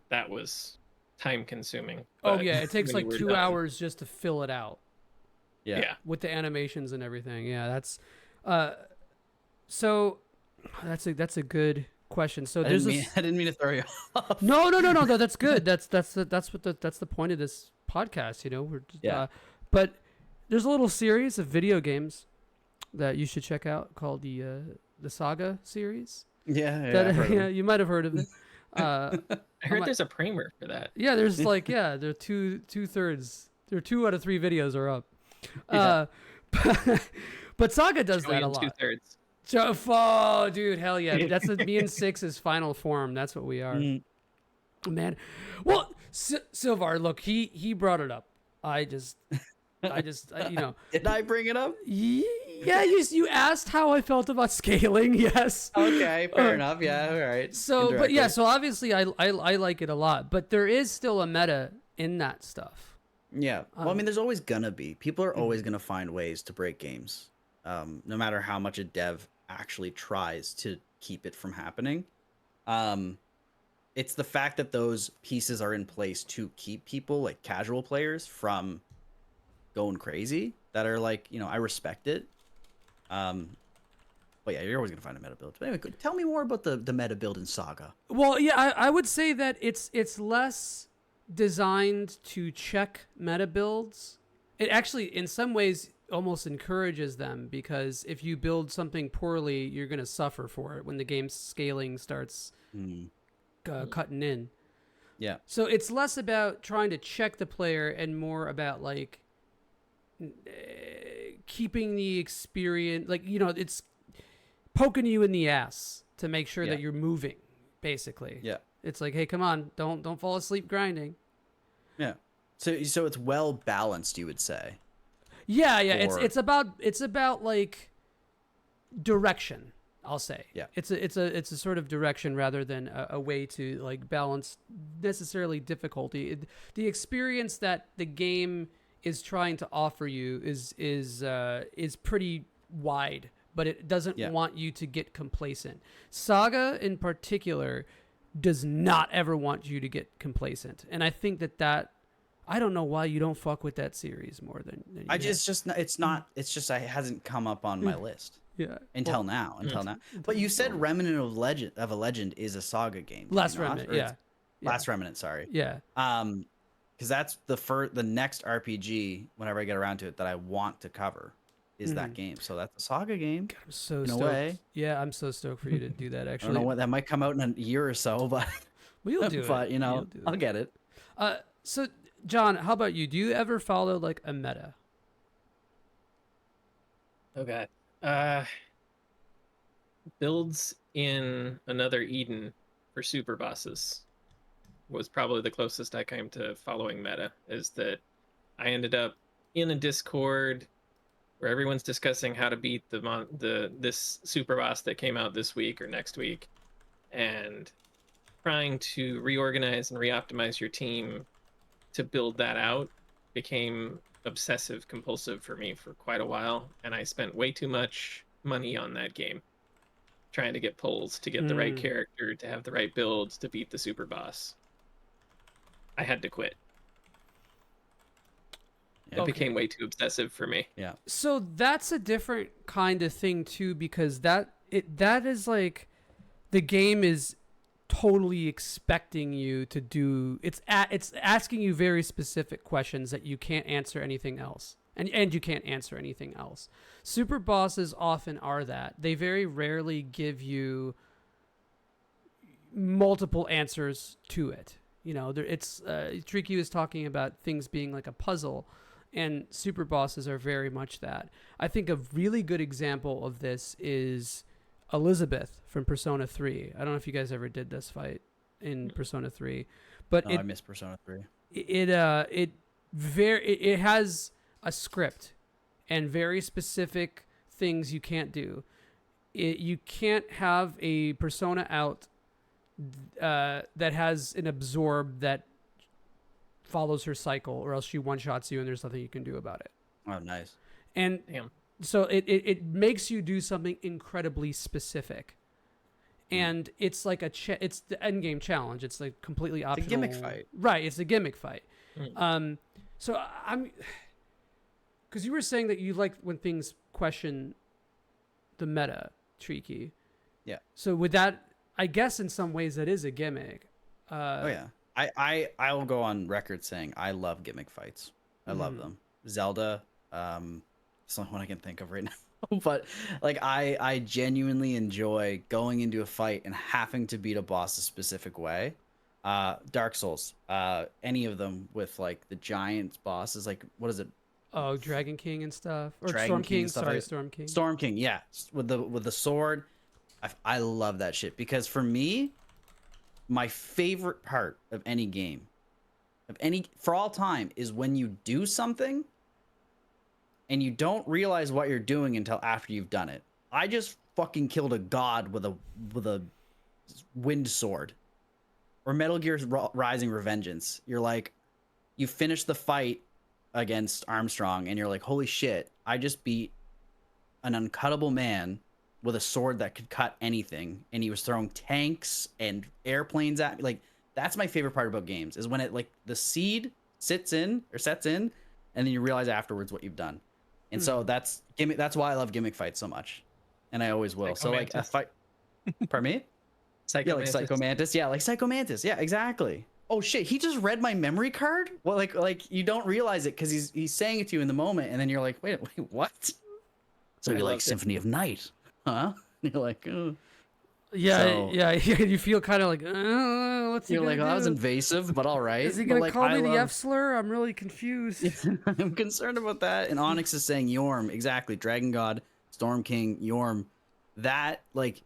Speaker 2: That was time consuming.
Speaker 1: Oh yeah, it takes like 2 hours just to fill it out.
Speaker 3: Yeah.
Speaker 1: With the animations and everything. Yeah, that's so that's a good question. So
Speaker 3: I didn't mean to throw you off.
Speaker 1: No, that's good. That's the point of this podcast, We're just, but there's a little series of video games that you should check out called the Saga series.
Speaker 3: Yeah,
Speaker 1: you might have heard of it.
Speaker 2: I heard there's a primer for that.
Speaker 1: Yeah, there's like there are two-thirds Their 2 out of 3 videos are up.
Speaker 3: Yeah.
Speaker 1: But Saga does
Speaker 2: Joey
Speaker 1: that a
Speaker 2: and
Speaker 1: lot.
Speaker 2: 2/3.
Speaker 1: Oh, dude, hell yeah. That's me and Six's final form. That's what we are. Man. Well, Silvar, look, he brought it up. You know.
Speaker 3: Did I bring it up?
Speaker 1: Yeah, you asked how I felt about scaling. Yes.
Speaker 3: Okay, fair enough. Yeah, all right.
Speaker 1: So, but yeah,
Speaker 3: Indirectly.
Speaker 1: so obviously I like it a lot, but there is still a meta in that stuff.
Speaker 3: Yeah. Well, I mean, there's always gonna be. People are always gonna find ways to break games, no matter how much a dev actually tries to keep it from happening. It's the fact that those pieces are in place to keep people, like casual players, from going crazy, that are like, I respect it. But yeah, you're always gonna find a meta build. But anyway, tell me more about the meta build in Saga.
Speaker 1: Well, yeah, I would say that it's less designed to check meta builds. It actually, in some ways, almost encourages them, because if you build something poorly, you're going to suffer for it when the game's scaling starts cutting in.
Speaker 3: Yeah.
Speaker 1: So it's less about trying to check the player and more about like keeping the experience, like, it's poking you in the ass to make sure that you're moving, basically.
Speaker 3: Yeah.
Speaker 1: It's like, hey, come on, don't fall asleep grinding.
Speaker 3: Yeah. So it's well balanced, you would say.
Speaker 1: Yeah.
Speaker 3: Or-
Speaker 1: It's about like direction, I'll say.
Speaker 3: Yeah.
Speaker 1: It's a sort of direction rather than a way to like balance necessarily difficulty. The experience that the game is trying to offer you is pretty wide, but it doesn't want you to get complacent. Saga in particular does not ever want you to get complacent, and I think that I don't know why you don't fuck with that series more than you have.
Speaker 3: It's just it hasn't come up on my list.
Speaker 1: Yeah.
Speaker 3: Until now. But you said Remnant of a Legend is a Saga game.
Speaker 1: Last Remnant, yeah.
Speaker 3: Last Remnant, sorry.
Speaker 1: Yeah.
Speaker 3: Because that's the next RPG, whenever I get around to it, that I want to cover is that game. So that's a Saga game.
Speaker 1: God, I'm so
Speaker 3: in
Speaker 1: stoked.
Speaker 3: a way.
Speaker 1: Yeah, I'm so stoked for you to do that,
Speaker 3: I
Speaker 1: actually.
Speaker 3: don't know what that might come out in a year or so, but
Speaker 1: Well, you'll do
Speaker 3: but
Speaker 1: it.
Speaker 3: I'll get it.
Speaker 1: So John, how about you? Do you ever follow like a meta?
Speaker 2: Oh god. Builds in Another Eden for super bosses was probably the closest I came to following meta. Is that I ended up in a Discord where everyone's discussing how to beat this super boss that came out this week or next week, and trying to reorganize and reoptimize your team to build that out became obsessive compulsive for me for quite a while, and I spent way too much money on that game trying to get pulls to get the right character, to have the right builds to beat the super boss. I had to quit. It became way too obsessive for me.
Speaker 3: Yeah.
Speaker 1: So that's a different kind of thing too, because that is like the game is totally expecting you to do. It's asking you very specific questions that you can't answer anything else, and you can't answer anything else. Super bosses often are that. They very rarely give you multiple answers to it. Treeky was talking about things being like a puzzle, and super bosses are very much that. I think a really good example of this is Elizabeth from Persona 3. I don't know if you guys ever did this fight in Persona 3, but
Speaker 3: I miss Persona 3.
Speaker 1: It has a script and very specific things you can't do. You can't have a persona out that has an absorb that follows her cycle, or else she one-shots you and there's nothing you can do about it.
Speaker 3: Oh, nice.
Speaker 1: And so it makes you do something incredibly specific. And it's like it's the end game challenge. It's like completely optional.
Speaker 3: It's a gimmick fight.
Speaker 1: Right, it's a gimmick fight. So because you were saying that you like when things question the meta, Treeky. Yeah. So with that, I guess in some ways that is a gimmick.
Speaker 3: Oh yeah. I will go on record saying I love gimmick fights. I love them. Zelda, it's the only one I can think of right now. But like I genuinely enjoy going into a fight and having to beat a boss a specific way. Dark Souls, any of them with like the giant bosses, like what is it?
Speaker 1: Oh, Dragon King and stuff, or
Speaker 3: Dragon
Speaker 1: Storm
Speaker 3: King
Speaker 1: King.
Speaker 3: and stuff
Speaker 1: Sorry,
Speaker 3: like
Speaker 1: Storm King.
Speaker 3: Storm King, yeah, with the sword. I love that shit because for me, my favorite part of any game, for all time, is when you do something and you don't realize what you're doing until after you've done it. I just fucking killed a god with a wind sword. Or Metal Gear Rising Revengeance. You're like, you finish the fight against Armstrong and you're like, holy shit, I just beat an uncuttable man with a sword that could cut anything, and he was throwing tanks and airplanes at me. Like, that's my favorite part about games, is when it, like, the seed sets in, and then you realize afterwards what you've done. And so that's why I love gimmick fights so much, and I always will. So like a fight, pardon me. Yeah, like Psycho Mantis. Yeah, like Psycho Mantis. Yeah, exactly. Oh shit, he just read my memory card. Well, like you don't realize it because he's saying it to you in the moment, and then you're like, wait, what? So you like Symphony of Night, huh? And you're like, oh.
Speaker 1: Yeah,
Speaker 3: So,
Speaker 1: yeah. You feel kind of like, what's he
Speaker 3: you're
Speaker 1: gonna
Speaker 3: like,
Speaker 1: do?
Speaker 3: oh, that was invasive, but all right.
Speaker 1: Is he gonna
Speaker 3: like,
Speaker 1: call me the F slur? I'm really confused.
Speaker 3: I'm concerned about that. And Onyx is saying Yorm, exactly. Dragon God, Storm King, Yorm. That, like,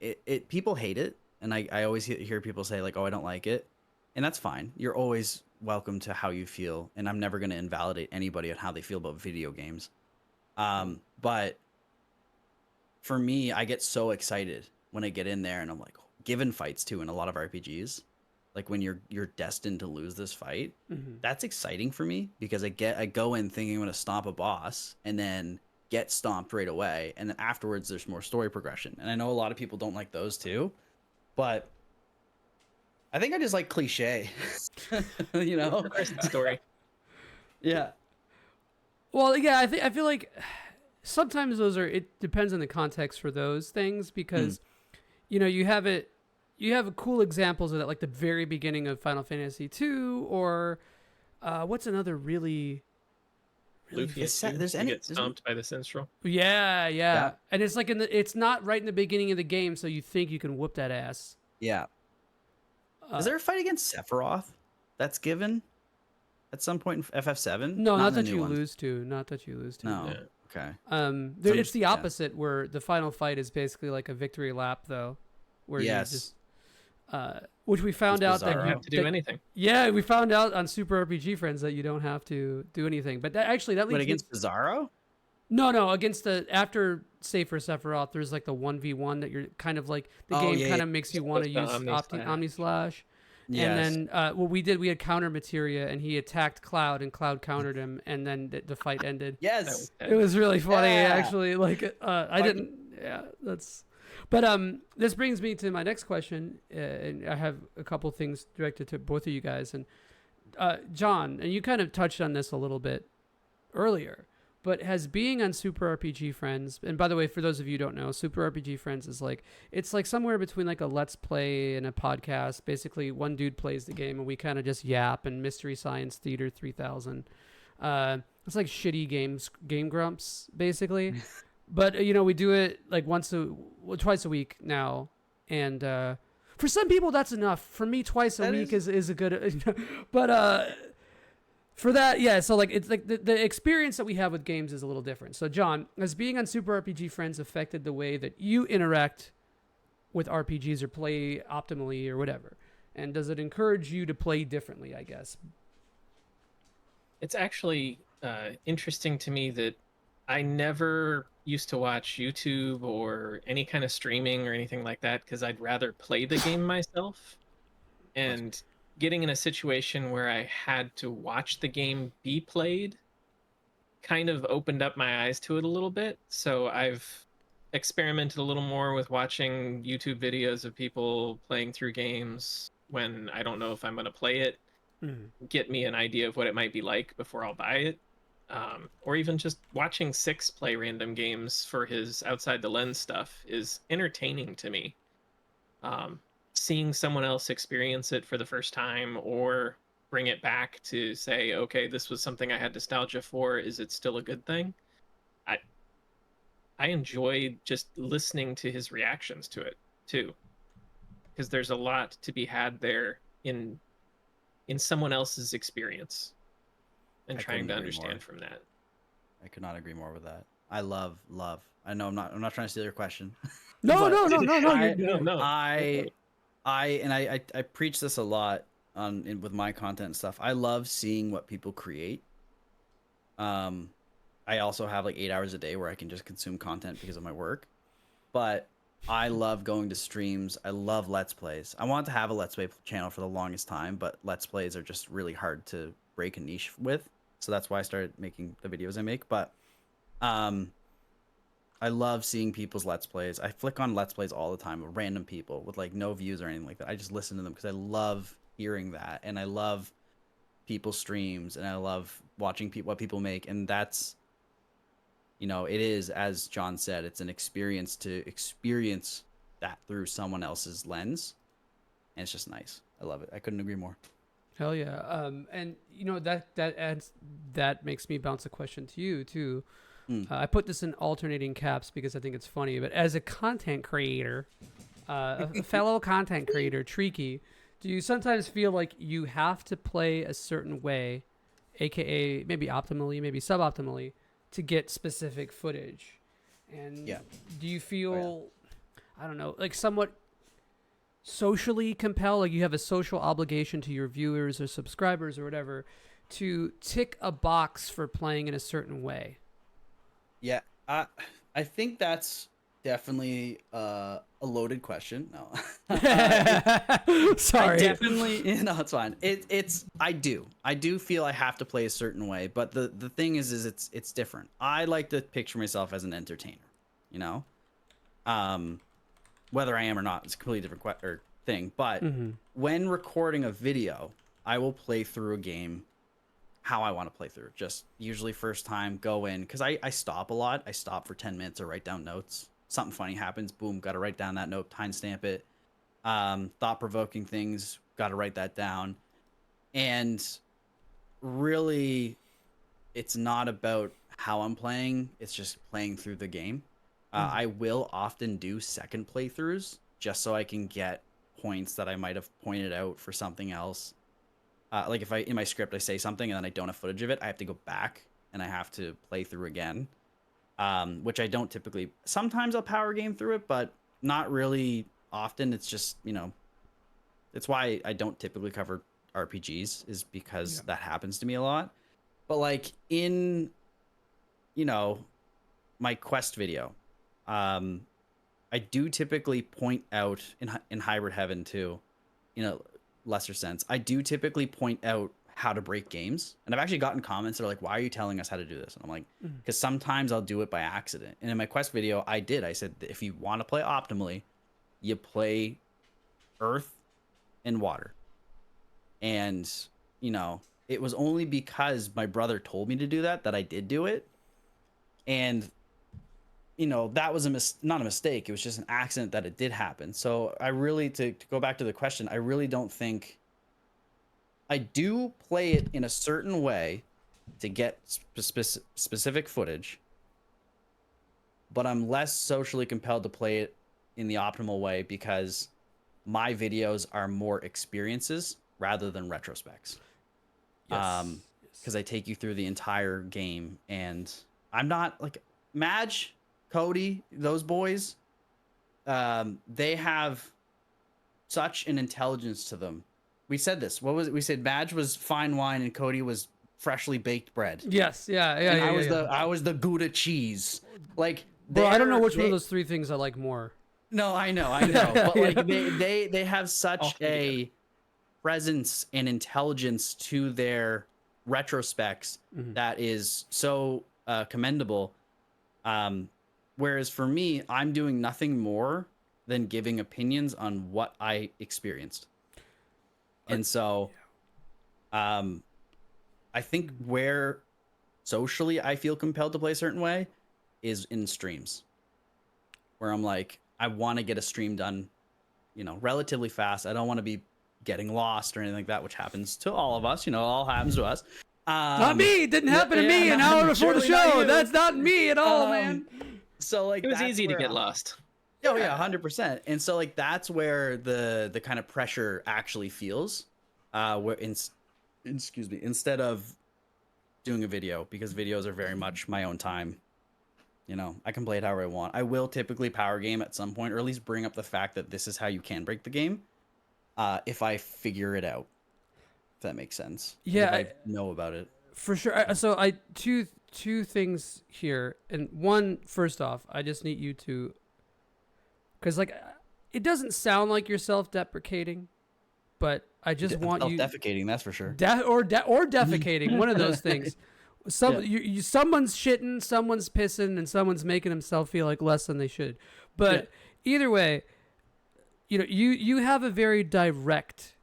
Speaker 3: it people hate it, and I always hear people say like, oh, I don't like it, and that's fine. You're always welcome to how you feel, and I'm never going to invalidate anybody on how they feel about video games. But for me, I get so excited when I get in there, and I'm like, given fights too in a lot of RPGs, like when you're destined to lose this fight, that's exciting for me because I go in thinking I'm going to stomp a boss, and then get stomped right away, and then afterwards there's more story progression. And I know a lot of people don't like those too, but I think I just like cliche. You know,
Speaker 2: story.
Speaker 3: Yeah.
Speaker 1: Well, yeah, I feel like sometimes it depends on the context for those things, because you know, you have cool examples of that, like the very beginning of Final Fantasy II, or what's another really
Speaker 2: There's any get stomped by the Sinstral.
Speaker 1: Yeah. And it's like it's not right in the beginning of the game, so you think you can whoop that ass.
Speaker 3: Yeah. Is there a fight against Sephiroth that's given at some point in FF7?
Speaker 1: No, not that you lose to. Not that you lose to.
Speaker 3: No.
Speaker 2: Yeah.
Speaker 3: Okay.
Speaker 1: It's the opposite, where the final fight is basically like a victory lap, though, where you just, which we found out that you
Speaker 2: don't have to do anything.
Speaker 1: Yeah, we found out on Super RPG Friends that you don't have to do anything. But that leads
Speaker 3: against Bizarro?
Speaker 1: No, against after Save for Sephiroth, there's like the 1v1 that you're kind of like, the game kind of makes you want to use Omni Slash. Yes. And then what we did, we had counter materia, and he attacked Cloud, and Cloud countered him, and then the fight ended.
Speaker 3: Yes.
Speaker 1: It was really funny, actually. Like, I didn't, that's... But this brings me to my next question, and I have a couple things directed to both of you guys. And John, and you kind of touched on this a little bit earlier, but has being on Super RPG Friends, and by the way, for those of you who don't know, Super RPG Friends is like, it's like somewhere between like a Let's Play and a podcast. Basically, one dude plays the game, and we kind of just yap, and Mystery Science Theater 3000. It's like shitty Game Grumps, basically. But, you know, we do it like twice a week now. And for some people, that's enough. For me, twice a week is a good... But for that, yeah, so like it's like the experience that we have with games is a little different. So, John, has being on Super RPG Friends affected the way that you interact with RPGs or play optimally or whatever? And does it encourage you to play differently, I guess?
Speaker 2: It's actually interesting to me that I never used to watch YouTube or any kind of streaming or anything like that because I'd rather play the game myself. And getting in a situation where I had to watch the game be played kind of opened up my eyes to it a little bit. So I've experimented a little more with watching YouTube videos of people playing through games when I don't know if I'm going to play it, get me an idea of what it might be like before I'll buy it. Or even just watching Six play random games for his Outside the Lens stuff is entertaining to me. Seeing someone else experience it for the first time or bring it back to say, okay, this was something I had nostalgia for. Is it still a good thing? I enjoyed just listening to his reactions to it too. because there's a lot to be had there in someone else's experience and
Speaker 3: I
Speaker 2: trying
Speaker 3: couldn't
Speaker 2: to
Speaker 3: agree
Speaker 2: understand
Speaker 3: more.
Speaker 2: from that.
Speaker 3: I could not agree more with that. I love. I know I'm not trying to steal your question.
Speaker 1: No,
Speaker 3: But
Speaker 1: no, no, no, no.
Speaker 3: I,
Speaker 1: You're
Speaker 3: I preach this a lot with my content and stuff. I love seeing what people create. I also have like 8 hours a day where I can just consume content because of my work. But I love going to streams. I love Let's Plays. I wanted to have a Let's Play channel for the longest time, but Let's Plays are just really hard to break a niche with. So that's why I started making the videos I make. But I love seeing people's Let's Plays. I flick on Let's Plays all the time with random people with like no views or anything like that. I just listen to them because I love hearing that, and I love people's streams, and I love watching what people make. And that's, you know, it is, as John said, it's an experience to experience that through someone else's lens, and it's just nice. I love it. I couldn't agree more.
Speaker 1: Hell yeah. And you know that makes me bounce a question to you too. I put this in alternating caps because I think it's funny. But as a content creator, a fellow content creator, Treeky, do you sometimes feel like you have to play a certain way, aka maybe optimally, maybe suboptimally, to get specific footage? And do you feel, I don't know, like somewhat socially compelled, like you have a social obligation to your viewers or subscribers or whatever to tick a box for playing in a certain way?
Speaker 3: Yeah, I think that's definitely a loaded question. No,
Speaker 1: Sorry.
Speaker 3: I definitely, no, it's fine. I do feel I have to play a certain way, but the thing is it's different. I like to picture myself as an entertainer, you know, whether I am or not, it's a completely different thing. But when recording a video, I will play through a game how I want to play through. Just usually first time, go in, because I stop a lot. I stop for 10 minutes or write down notes. Something funny happens, boom, got to write down that note, timestamp it. Thought-provoking things, got to write that down. And really, it's not about how I'm playing, it's just playing through the game. I will often do second playthroughs just so I can get points that I might have pointed out for something else. Like if in my script I say something and then I don't have footage of it, I have to go back and I have to play through again, which I don't typically. Sometimes I'll power game through it, but not really often. It's just, you know, it's why I don't typically cover RPGs, is because that happens to me a lot. But like in, you know, my quest video, I do typically point out in Hybrid Heaven too, you know, lesser sense, I do typically point out how to break games. And I've actually gotten comments that are like, why are you telling us how to do this? And I'm like, because sometimes I'll do it by accident. And in my quest video, I said that if you want to play optimally, you play earth and water. And, you know, it was only because my brother told me to do that I did do it. And, you know, that was not a mistake. It was just an accident that it did happen. So I really, to go back to the question, I really don't think, I do play it in a certain way to get specific footage, but I'm less socially compelled to play it in the optimal way because my videos are more experiences rather than retrospects. Because I take you through the entire game, and I'm not like Madge, Cody, those boys, they have such an intelligence to them. We said this. What was it? We said Madge was fine wine and Cody was freshly baked bread.
Speaker 1: Yes, and
Speaker 3: I was the Gouda cheese. Like,
Speaker 1: bro, I don't know which one of those three things I like more.
Speaker 3: No, I know. But like they have such a presence and intelligence to their retrospects that is so commendable. Whereas for me, I'm doing nothing more than giving opinions on what I experienced. And so, I think where socially I feel compelled to play a certain way is in streams, where I'm like, I want to get a stream done, you know, relatively fast. I don't want to be getting lost or anything like that, which happens to all of us. You know, all happens to us.
Speaker 1: Not me. It didn't happen to me an hour before the show. That's not me at all, man.
Speaker 3: So like,
Speaker 2: it was easy to get lost.
Speaker 3: Oh yeah, 100%. And so like that's where the kind of pressure actually feels, where excuse me, instead of doing a video, because videos are very much my own time. You know, I can play it however I want. I will typically power game at some point, or at least bring up the fact that this is how you can break the game, if I figure it out. If that makes sense. Like,
Speaker 1: Yeah,
Speaker 3: if I know about it.
Speaker 1: for sure. So I two things here, and one, first off, I just need you to, because like it doesn't sound like you're self-deprecating, but I just want you
Speaker 3: Self-defecating, that's for sure.
Speaker 1: or defecating, one of those things. Someone's shitting, someone's pissing, and someone's making himself feel like less than they should. But either way, you know, you have a very direct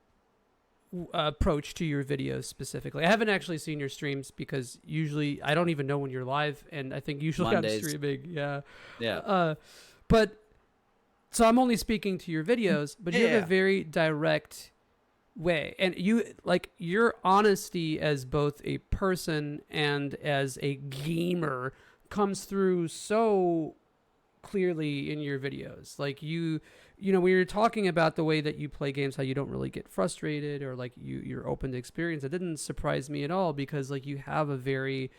Speaker 1: approach to your videos specifically. I haven't actually seen your streams because usually I don't even know when you're live, and I think usually
Speaker 3: Mondays.
Speaker 1: I'm streaming. Yeah.
Speaker 3: Yeah.
Speaker 1: But so I'm only speaking to your videos, but you have a very direct way, and you like your honesty as both a person and as a gamer comes through so clearly in your videos. Like you know, when you're talking about the way that you play games, how you don't really get frustrated, or like you're open to experience, it didn't surprise me at all, because like you have a very,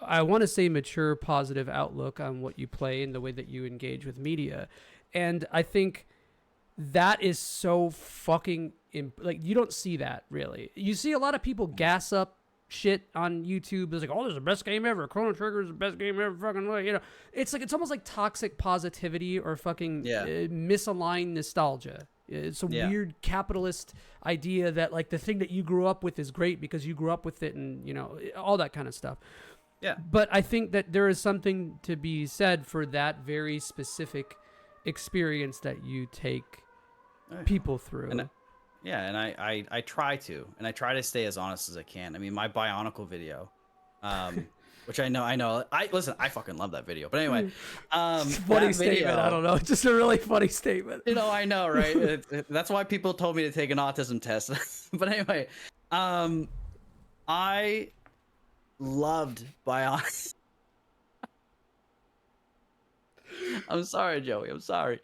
Speaker 1: I want to say, mature, positive outlook on what you play and the way that you engage with media. And I think that is so fucking like, you don't see that really. You see a lot of people gas up shit on YouTube. It's like, oh, this is the best game ever. Chrono Trigger is the best game ever. Fucking, you know, it's like, it's almost like toxic positivity or fucking misaligned nostalgia. It's a weird capitalist idea that like the thing that you grew up with is great because you grew up with it, and you know, all that kind of stuff.
Speaker 3: Yeah.
Speaker 1: But I think that there is something to be said for that very specific experience that you take people through.
Speaker 3: And I try to, and I try to stay as honest as I can. I mean, my Bionicle video, which I know, listen, I fucking love that video. But anyway,
Speaker 1: funny statement. I don't know, it's just a really funny statement.
Speaker 3: You know, I know, right? That's why people told me to take an autism test. But anyway, I loved Bionicle. I'm sorry, Joey. I'm sorry.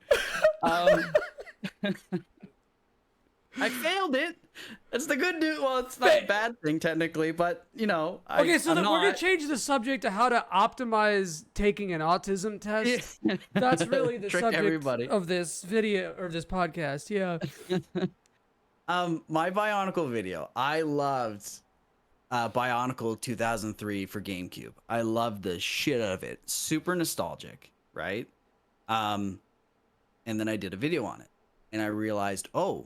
Speaker 3: I failed it. That's the good news. Well, it's not a bad thing technically, but you know.
Speaker 1: Okay, so we're gonna change the subject to how to optimize taking an autism test. That's really the subject of this video or this podcast. Yeah.
Speaker 3: My Bionicle video. I loved Bionicle 2003 for GameCube. I loved the shit out of it. Super nostalgic, right? And then I did a video on it, and I realized, oh,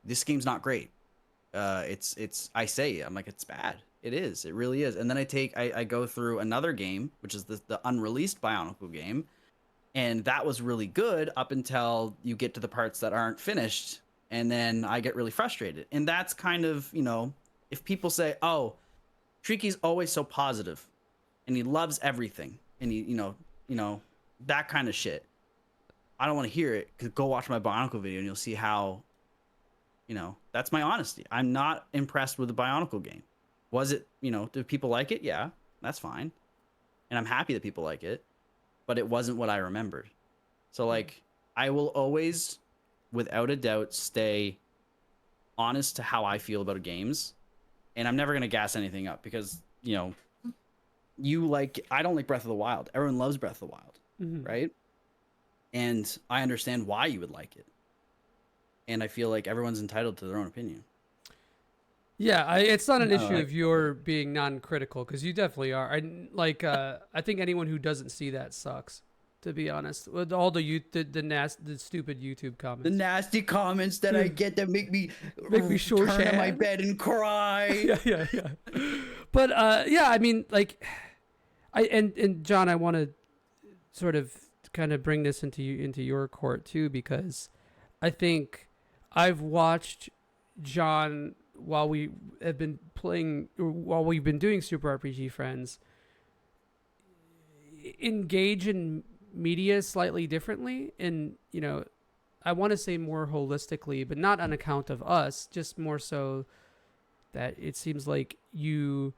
Speaker 3: this game's not great. I say, I'm like, it's bad. It is. It really is. And then I go through another game, which is the unreleased Bionicle game. And that was really good up until you get to the parts that aren't finished. And then I get really frustrated. And that's kind of, you know, if people say, oh, Treeky's always so positive and he loves everything. And he, you know, that kind of shit. I don't want to hear it, because go watch my Bionicle video and you'll see how, you know, that's my honesty. I'm not impressed with the Bionicle game. Was it, you know, do people like it? Yeah, that's fine. And I'm happy that people like it, but it wasn't what I remembered. So like, I will always, without a doubt, stay honest to how I feel about games. And I'm never going to gas anything up, because, you know, I don't like Breath of the Wild. Everyone loves Breath of the Wild, right? And I understand why you would like it. And I feel like everyone's entitled to their own opinion.
Speaker 1: Yeah, it's not an issue of your being non-critical, because you definitely are. I think anyone who doesn't see that sucks, to be honest. With all the stupid YouTube comments,
Speaker 3: the nasty comments that I get that make me
Speaker 1: turn
Speaker 3: in my bed and cry.
Speaker 1: yeah. But yeah, I mean, like, and John, I want to sort of kind of bring this into your court too, because I think I've watched John while we have been playing, or while we've been doing Super RPG Friends, engage in media slightly differently, and you know, I want to say more holistically, but not on account of us, just more so that it seems like you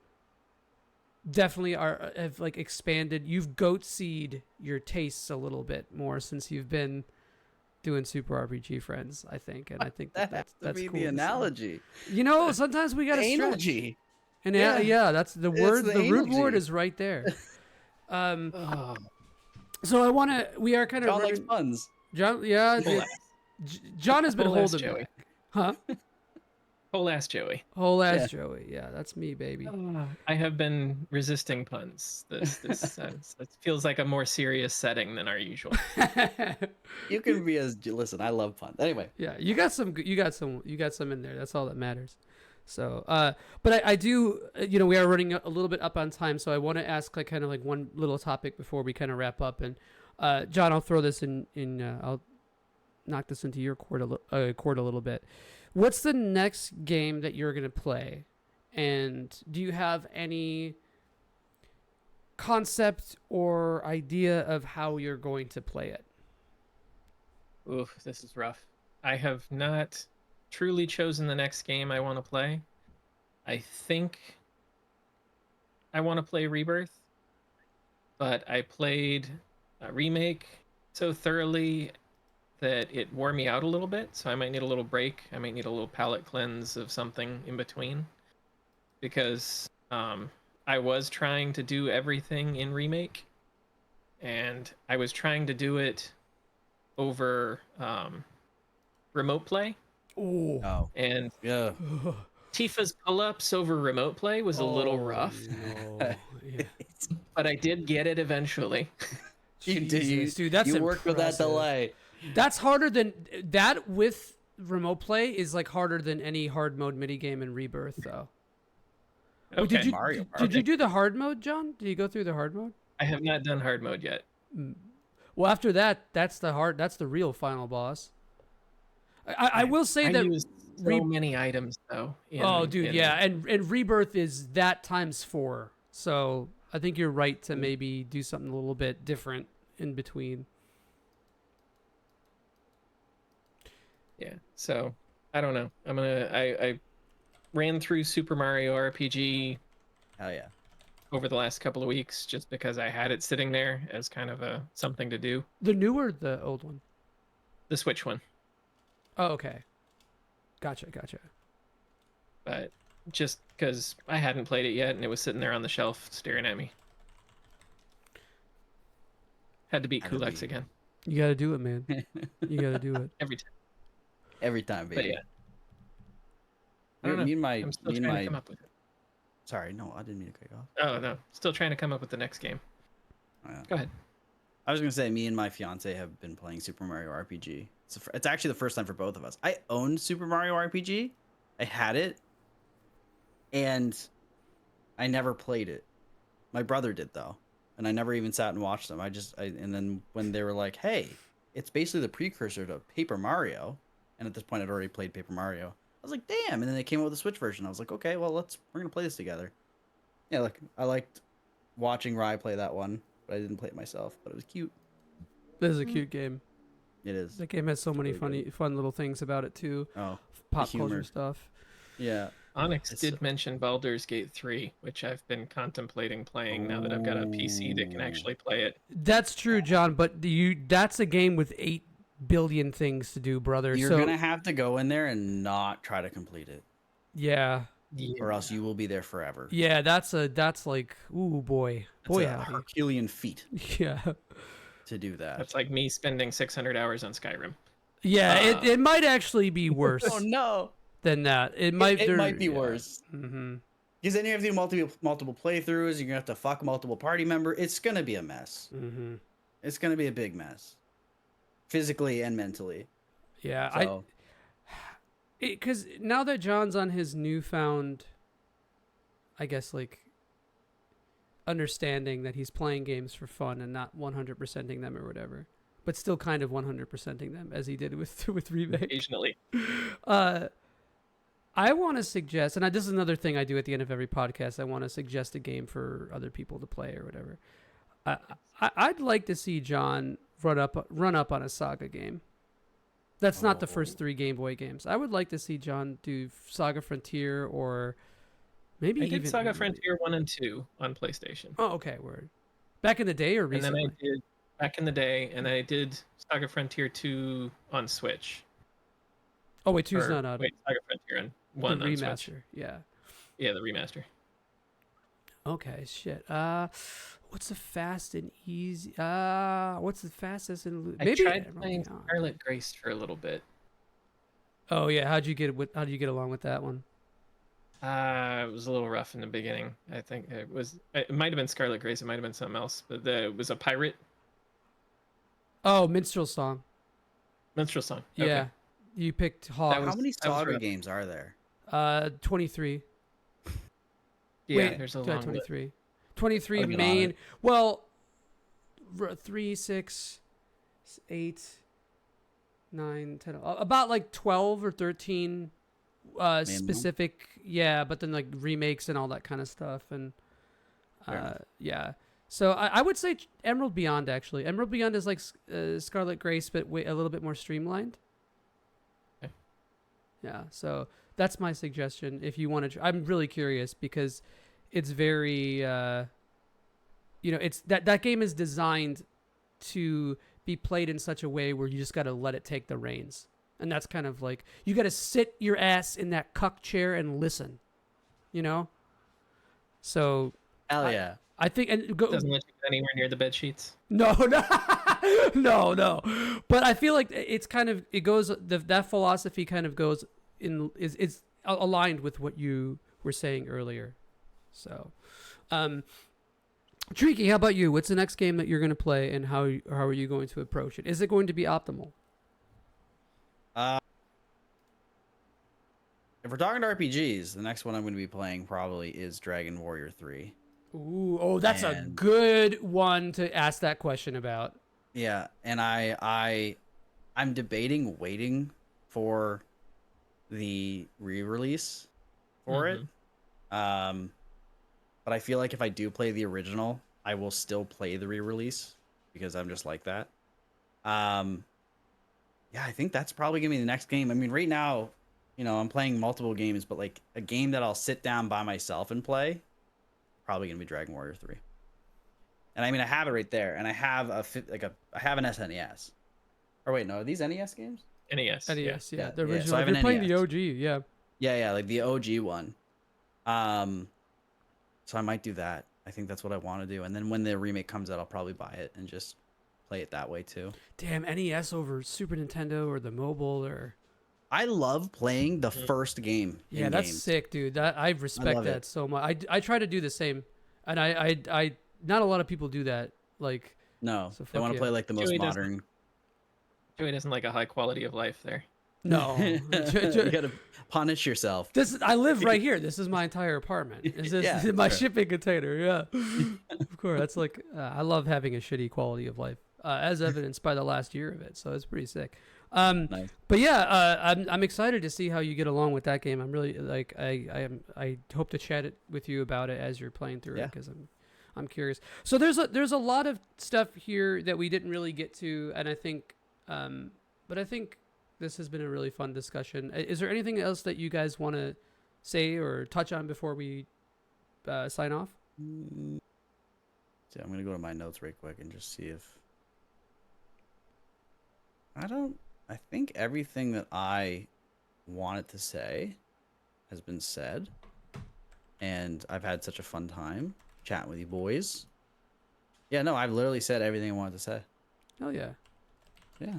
Speaker 1: definitely have like expanded. You've goat-seed your tastes a little bit more since you've been doing Super RPG Friends, I think, and I think that's
Speaker 3: be
Speaker 1: cool.
Speaker 3: the analogy.
Speaker 1: You know, sometimes we gotta stretch.
Speaker 3: Analogy.
Speaker 1: And yeah, that's the word.
Speaker 3: the
Speaker 1: The root word
Speaker 3: analogy.
Speaker 1: is right there.
Speaker 2: Oh,
Speaker 1: So we are kind of
Speaker 3: John likes
Speaker 1: running.
Speaker 3: puns.
Speaker 1: John, yeah,
Speaker 2: whole ass,
Speaker 1: John has been
Speaker 2: whole ass
Speaker 1: holding
Speaker 2: Joey.
Speaker 1: back. Huh?
Speaker 2: Whole ass Joey.
Speaker 1: Whole ass
Speaker 3: Yeah.
Speaker 1: Joey. Yeah, that's me, baby.
Speaker 2: I have been resisting puns. This it feels like a more serious setting than our usual.
Speaker 3: You can be as listen. I love puns. Anyway,
Speaker 1: Yeah, you got some in there. That's all that matters. So, but I do, we are running a little bit up on time, so I want to ask like kind of like one little topic before we kind of wrap up. And John, I'll throw this in. I'll knock this into your court a little bit. What's the next game that you're gonna play, and do you have any concept or idea of how you're going to play it?
Speaker 2: Oof, this is rough. I have not truly chosen the next game I want to play. I think I want to play Rebirth, but I played a Remake so thoroughly that it wore me out a little bit, so I might need a little break. I might need a little palate cleanse of something in between, because I was trying to do everything in Remake, and I was trying to do it over remote play.
Speaker 1: Ooh.
Speaker 3: oh
Speaker 2: And
Speaker 3: yeah,
Speaker 2: Tifa's pull-ups over remote play was a little rough,
Speaker 1: No. Yeah.
Speaker 2: but I did get it eventually.
Speaker 1: Jesus, dude, that's
Speaker 3: you worked with that
Speaker 1: impressive.
Speaker 3: delay.
Speaker 1: That's harder than that with remote play is like harder than any hard mode mini game in Rebirth, though.
Speaker 2: Okay.
Speaker 1: Wait, did you
Speaker 3: Mario
Speaker 1: did you do the hard mode, John? Did you go through the hard mode?
Speaker 2: I have not done hard mode yet.
Speaker 1: Well, after that, that's the real final boss. I will say
Speaker 2: I
Speaker 1: that.
Speaker 2: used so many items though.
Speaker 1: Yeah, and Rebirth is that times 4. So I think you're right to maybe do something a little bit different in between.
Speaker 2: Yeah. So I don't know. I ran through Super Mario RPG
Speaker 3: Hell yeah.
Speaker 2: over the last couple of weeks just because I had it sitting there as kind of a something to do.
Speaker 1: The new or the old one?
Speaker 2: The Switch one.
Speaker 1: Oh, okay. Gotcha.
Speaker 2: But just because I hadn't played it yet and it was sitting there on the shelf staring at me. Had to beat Kulaks again.
Speaker 1: You got to do it, man. You got to do it.
Speaker 2: Every time.
Speaker 3: Every time,
Speaker 2: But
Speaker 3: baby.
Speaker 2: yeah. I don't know.
Speaker 3: Me and
Speaker 2: I'm still
Speaker 3: me and
Speaker 2: trying
Speaker 3: my.
Speaker 2: to come up with it.
Speaker 3: Sorry, no, I didn't mean to cut you off.
Speaker 2: Oh, no. Still trying to come up with the next game.
Speaker 3: Yeah.
Speaker 2: Go ahead.
Speaker 3: I was gonna say, me and my fiance have been playing Super Mario RPG. It's actually the first time for both of us. I owned Super Mario RPG. I had it, and I never played it. My brother did though, and I never even sat and watched them. And then when they were like, "Hey, it's basically the precursor to Paper Mario," and at this point I'd already played Paper Mario. I was like, "Damn!" And then they came out with a Switch version. I was like, "Okay, well we're gonna play this together." Yeah, like I liked watching Rye play that one, but I didn't play it myself. But it was cute.
Speaker 1: This is a cute game.
Speaker 3: It is.
Speaker 1: That game has so many
Speaker 3: really
Speaker 1: fun little things about it too.
Speaker 3: Oh,
Speaker 1: Pop
Speaker 3: humor.
Speaker 1: culture stuff.
Speaker 3: yeah.
Speaker 2: Onyx
Speaker 3: It's-
Speaker 2: did mention Baldur's Gate 3, which I've been contemplating playing now that I've got a PC that can actually play it.
Speaker 1: That's true, John. But that's a game with 8 billion things to do, brother.
Speaker 3: You're
Speaker 1: so
Speaker 3: gonna have to go in there and not try to complete it,
Speaker 1: yeah,
Speaker 3: or else you will be there forever.
Speaker 1: yeah. That's like, ooh boy,
Speaker 3: It's a
Speaker 1: howdy.
Speaker 3: Herculean feat
Speaker 1: Yeah,
Speaker 3: to do that.
Speaker 2: That's like me spending 600 hours on Skyrim.
Speaker 1: yeah. It might actually be worse
Speaker 3: Oh no!
Speaker 1: than that. It might.
Speaker 3: It might be worse.
Speaker 1: Mm-hmm.
Speaker 3: Because then you have to do multiple playthroughs. You're gonna have to fuck multiple party members. It's gonna be a mess.
Speaker 1: Mm-hmm.
Speaker 3: It's gonna be a big mess, physically and mentally.
Speaker 1: Yeah,
Speaker 3: So,
Speaker 1: because now that John's on his newfound, I guess, like, understanding that he's playing games for fun and not 100%ing them or whatever, but still kind of 100%ing them as he did with Remake.
Speaker 2: Occasionally.
Speaker 1: I want to suggest, and this is another thing I do at the end of every podcast, I want to suggest a game for other people to play or whatever. I'd like to see John run up on a Saga game. That's not the first 3 Game Boy games. I would like to see John do Saga Frontier or Maybe
Speaker 2: I
Speaker 1: even
Speaker 2: did Saga
Speaker 1: early.
Speaker 2: Frontier 1 and 2 on PlayStation.
Speaker 1: Oh, okay, word. Back in the day or
Speaker 2: And
Speaker 1: recently?
Speaker 2: then I did back in the day, and I did Saga Frontier 2 on Switch.
Speaker 1: Oh wait, two's
Speaker 2: Or
Speaker 1: not out.
Speaker 2: wait, Saga Frontier and
Speaker 1: The
Speaker 2: 1 on Switch.
Speaker 1: remaster, yeah.
Speaker 2: Yeah, the remaster.
Speaker 1: Okay, shit. What's the fast and easy? What's the fastest and
Speaker 2: I
Speaker 1: maybe
Speaker 2: tried
Speaker 1: Emerald
Speaker 2: playing
Speaker 1: Beyond.
Speaker 2: Scarlet Grace for a little bit.
Speaker 1: Oh yeah, how'd you get along with that one?
Speaker 2: It was a little rough in the beginning. I think it was. It might have been Scarlet Grace. It might have been something else. But it was a pirate
Speaker 1: Oh, minstrel song.
Speaker 2: minstrel song.
Speaker 1: Yeah,
Speaker 2: Okay.
Speaker 1: you picked Hawk.
Speaker 2: That
Speaker 3: How
Speaker 2: was-
Speaker 3: many
Speaker 2: that was
Speaker 3: Saga
Speaker 2: rough.
Speaker 3: games are there?
Speaker 1: 23.
Speaker 2: Yeah,
Speaker 1: Wait,
Speaker 2: there's a
Speaker 1: yeah,
Speaker 2: long list.
Speaker 1: 23. 23
Speaker 3: I'll get on
Speaker 1: main.
Speaker 3: it.
Speaker 1: Well, 3, 6, 8, 9, 10. About like 12 or 13 specific. Yeah, but then like remakes and all that kind of stuff. And
Speaker 3: Fair enough.
Speaker 1: yeah. So I would say Emerald Beyond, actually. Emerald Beyond is like Scarlet Grace, but a little bit more streamlined.
Speaker 2: Okay.
Speaker 1: Yeah, so that's my suggestion. If you want to, I'm really curious because it's very, it's that game is designed to be played in such a way where you just got to let it take the reins, and that's kind of like you got to sit your ass in that cuck chair and listen, you know. So
Speaker 3: Hell yeah.
Speaker 1: I think and go.
Speaker 2: Doesn't let you get anywhere near the bed sheets.
Speaker 1: No, no. But I feel like it's kind of it goes that philosophy kind of goes in is aligned with what you were saying earlier. So, Treeky, how about you? What's the next game that you're going to play, and how are you going to approach it? Is it going to be optimal?
Speaker 3: If we're talking to RPGs, the next one I'm going to be playing probably is Dragon Warrior 3.
Speaker 1: Ooh, oh, that's a
Speaker 3: And-
Speaker 1: good one to ask that question about.
Speaker 3: Yeah, and I'm debating waiting for the re-release for it. But I feel like if I do play the original, I will still play the re-release because I'm just like that. Yeah, I think that's probably gonna be the next game. I mean, right now, I'm playing multiple games, but like a game that I'll sit down by myself and play, probably gonna be Dragon Warrior 3. And I mean, I have it right there, and I have I have an SNES. Or wait, no, are these NES games?
Speaker 2: NES.
Speaker 1: NES, yeah,
Speaker 3: Yeah,
Speaker 1: the
Speaker 3: yeah,
Speaker 1: original.
Speaker 3: so I have
Speaker 1: You're
Speaker 3: an
Speaker 1: playing the
Speaker 3: NES.
Speaker 1: OG, yeah.
Speaker 3: Yeah, like the OG one. So I might do that. I think that's what I want to do. And then when the remake comes out, I'll probably buy it and just play it that way too.
Speaker 1: Damn, NES over Super Nintendo or the mobile or.
Speaker 3: I love playing the first game.
Speaker 1: Yeah,
Speaker 3: in
Speaker 1: that's
Speaker 3: games.
Speaker 1: sick, dude. I respect
Speaker 3: love
Speaker 1: that
Speaker 3: it.
Speaker 1: so much. I try to do the same, and I not a lot of people do that. Like,
Speaker 3: No,
Speaker 1: So
Speaker 3: they
Speaker 1: fuck
Speaker 3: want to
Speaker 1: yeah.
Speaker 3: play like the most
Speaker 2: Joey doesn't.
Speaker 3: modern.
Speaker 2: Joey doesn't like a high quality of life there.
Speaker 1: no,
Speaker 3: You gotta punish yourself.
Speaker 1: I live right here. This is my entire apartment. This is
Speaker 3: Yeah,
Speaker 1: my
Speaker 3: sure.
Speaker 1: shipping container. Yeah, of course. That's like I love having a shitty quality of life, as evidenced by the last year of it. So it's pretty sick.
Speaker 3: Nice.
Speaker 1: But yeah, I'm excited to see how you get along with that game. I'm really like I hope to chat it with you about it as you're playing through it
Speaker 3: Yeah.
Speaker 1: because I'm curious. So there's a lot of stuff here that we didn't really get to, and I think this has been a really fun discussion. Is there anything else that you guys want to say or touch on before we sign off?
Speaker 3: So I'm gonna go to my notes right quick and just see if I think everything that I wanted to say has been said, and I've had such a fun time chatting with you boys. Yeah, no, I've literally said everything I wanted to say.
Speaker 1: Oh yeah.
Speaker 3: Yeah.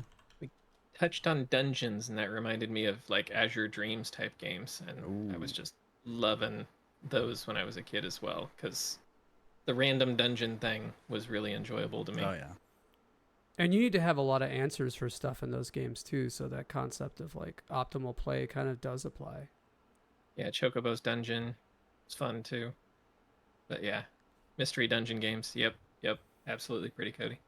Speaker 2: Touched on dungeons, and that reminded me of like Azure Dreams type games, and I was
Speaker 3: Ooh.
Speaker 2: just loving those when I was a kid as well, because the random dungeon thing was really enjoyable to me.
Speaker 3: Oh yeah.
Speaker 1: And you need to have a lot of answers for stuff in those games too, so that concept of like optimal play kind of does apply.
Speaker 2: Yeah, Chocobo's Dungeon was fun too. But yeah, mystery dungeon games. Yep, absolutely pretty Cody.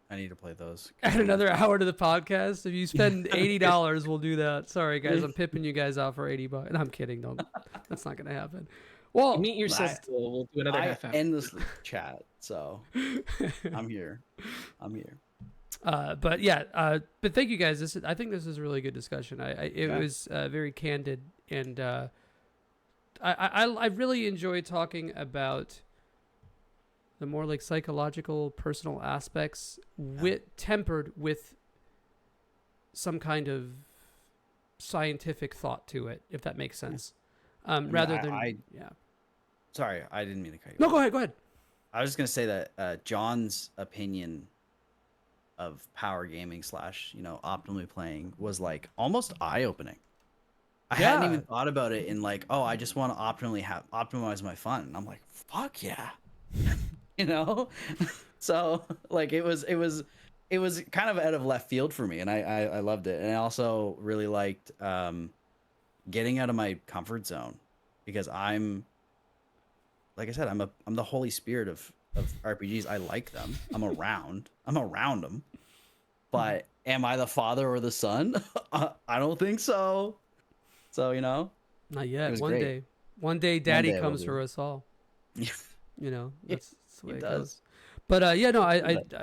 Speaker 3: I need to play those.
Speaker 1: Add another hour to the podcast. If you spend $80, we'll do that. Sorry, guys, I'm pipping you guys off for $80. And I'm kidding. Don't. That's not gonna happen. Well,
Speaker 2: Meet your sister. We'll do another
Speaker 3: I
Speaker 2: half hour.
Speaker 3: endlessly chat, so I'm here.
Speaker 1: but yeah, but thank you guys. I think this is a really good discussion. It
Speaker 3: Yeah.
Speaker 1: was very candid and I really enjoy talking about the more like psychological, personal aspects, tempered with some kind of scientific thought to it, if that makes sense. Rather than
Speaker 3: Sorry, I didn't mean to cut you.
Speaker 1: No,
Speaker 3: off.
Speaker 1: go ahead. Go ahead.
Speaker 3: I was just gonna say that John's opinion of power gaming / optimally playing was like almost eye opening. I hadn't even thought about it in like, oh, I just want to optimize my fun. And I'm like, fuck yeah, So like it was kind of out of left field for me, and I loved it, and I also really liked getting out of my comfort zone, because I'm, like I said, I'm the Holy Spirit of RPGs. I like them. I'm around them. But am I the father or the son? I don't think so. So,
Speaker 1: Not yet.
Speaker 3: Great.
Speaker 1: One day daddy comes for us all. That's the way it goes. But I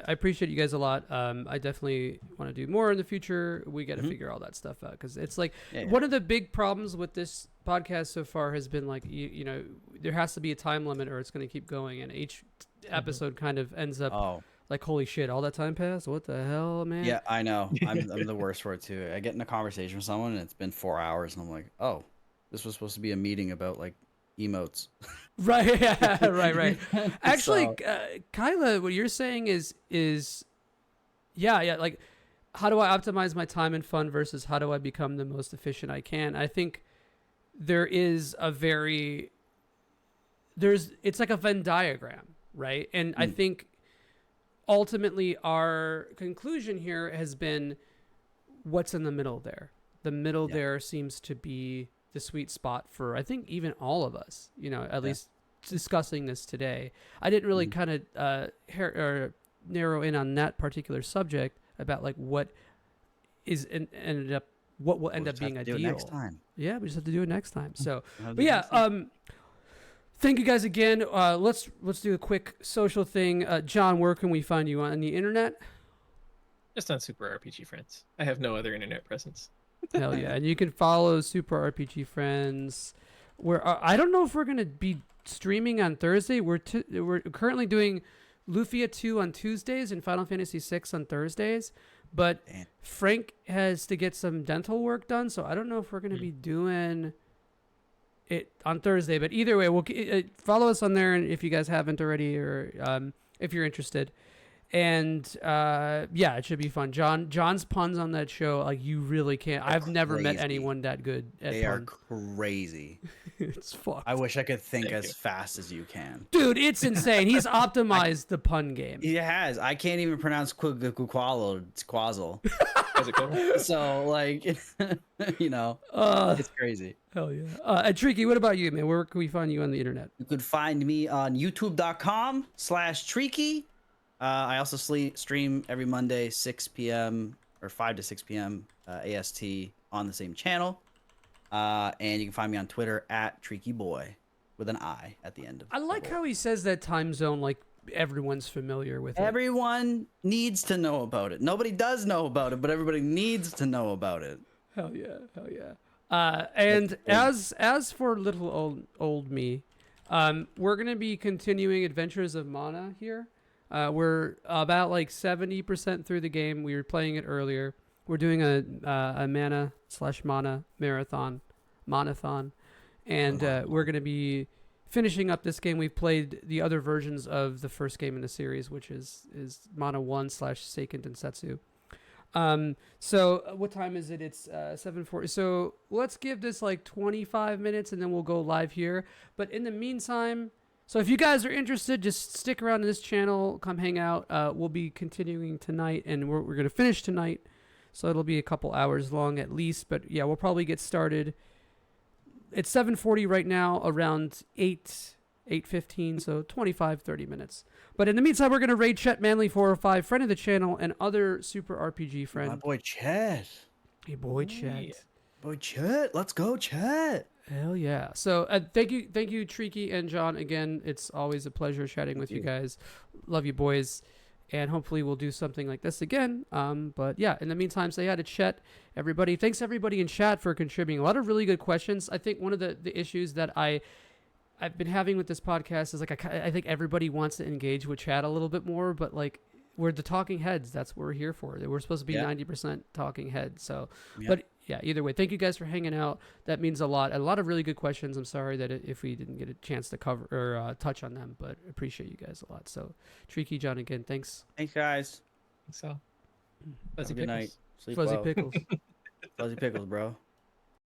Speaker 1: appreciate you guys a lot. I definitely want to do more in the future. We got to figure all that stuff out, because it's like one of the big problems with this podcast so far has been like, there has to be a time limit or it's going to keep going. And each episode kind of ends up like, holy shit, all that time passed? What the hell, man?
Speaker 3: Yeah, I know. I'm the worst for it too. I get in a conversation with someone and it's been 4 hours and I'm like, oh, this was supposed to be a meeting about like emotes.
Speaker 1: Right. Yeah, right. Actually, Kyla, what you're saying is like, how do I optimize my time and fun versus how do I become the most efficient I can? I think there is it's like a Venn diagram, right? And I think ultimately our conclusion here has been what's in the middle there. The middle there seems to be the sweet spot for, I think, even all of us, at least discussing this today. I didn't really kind of narrow in on that particular subject about like what will end up being ideal.
Speaker 3: Next time.
Speaker 1: Yeah, we just have to do it next time. So, but yeah, thank you guys again. Let's do a quick social thing. John, where can we find you on the internet?
Speaker 2: Just on Super RPG Friends. I have no other internet presence.
Speaker 1: Hell yeah. And you can follow Super RPG Friends. Where I don't know if we're going to be streaming on Thursday. We're currently doing Lufia 2 on Tuesdays and Final Fantasy 6 on Thursdays. But Frank has to get some dental work done, so I don't know if we're going to be doing it on Thursday. But either way, we'll follow us on there, and if you guys haven't already, or if you're interested. And it should be fun. John's puns on that show, like, you really can't. I've never met anyone that good at
Speaker 3: They
Speaker 1: puns.
Speaker 3: are crazy.
Speaker 1: It's fucked.
Speaker 3: I wish I could think as fast as you can.
Speaker 1: Dude, it's insane. He's optimized the pun game.
Speaker 3: He has. I can't even pronounce Quazzle. It's Quazzle. So, like, it's crazy.
Speaker 1: Hell yeah. And Treeky, what about you, man? Where can we find you on the internet?
Speaker 3: You could find me on youtube.com/Treeky. I also stream every Monday, 6 p.m. or 5 to 6 p.m. AST on the same channel. And you can find me on Twitter @TreekyBoy with an I at the end of it.
Speaker 1: I like how he says that time zone like everyone's familiar with it.
Speaker 3: Everyone needs to know about it. Nobody does know about it, but everybody needs to know about it.
Speaker 1: Hell yeah. And as for little old me, we're going to be continuing Adventures of Mana here. We're about like 70% through the game. We were playing it earlier. We're doing a mana/mana marathon, and we're going to be finishing up this game. We've played the other versions of the first game in the series, which is Mana 1/Seiken Densetsu. So what time is it? It's 7:40. So let's give this like 25 minutes, and then we'll go live here. But in the meantime, so if you guys are interested, just stick around to this channel, come hang out. We'll be continuing tonight, and we're going to finish tonight. So it'll be a couple hours long at least. But yeah, we'll probably get started. It's 7:40 right now, around 8:15, so 25-30 minutes. But in the meantime, we're going to raid Chet Manley 405, friend of the channel, and other Super RPG friend.
Speaker 3: My boy Chet.
Speaker 1: Hey, boy Chet.
Speaker 2: Yeah.
Speaker 3: Boy Chet. Let's go, Chet.
Speaker 1: Hell yeah. So thank you, Treeky and John. Again, it's always a pleasure chatting with you guys. Love you, boys. and hopefully we'll do something like this again. But yeah, in the meantime, say hi to chat, everybody. Thanks everybody in chat for contributing. A lot of really good questions. I think one of the issues that I've been having with this podcast is like I think everybody wants to engage with chat a little bit more, but like we're the talking heads. That's what we're here for. We're supposed to be 90% talking heads. So, but yeah, either way, thank you guys for hanging out. That means a lot. A lot of really good questions. I'm sorry that if we didn't get a chance to cover or touch on them, but appreciate you guys a lot. So, Treeky, John, again, thanks.
Speaker 3: Thanks, guys.
Speaker 2: So,
Speaker 3: Have a good night. Sleep
Speaker 1: Fuzzy
Speaker 3: well.
Speaker 1: Pickles.
Speaker 3: Fuzzy pickles, bro.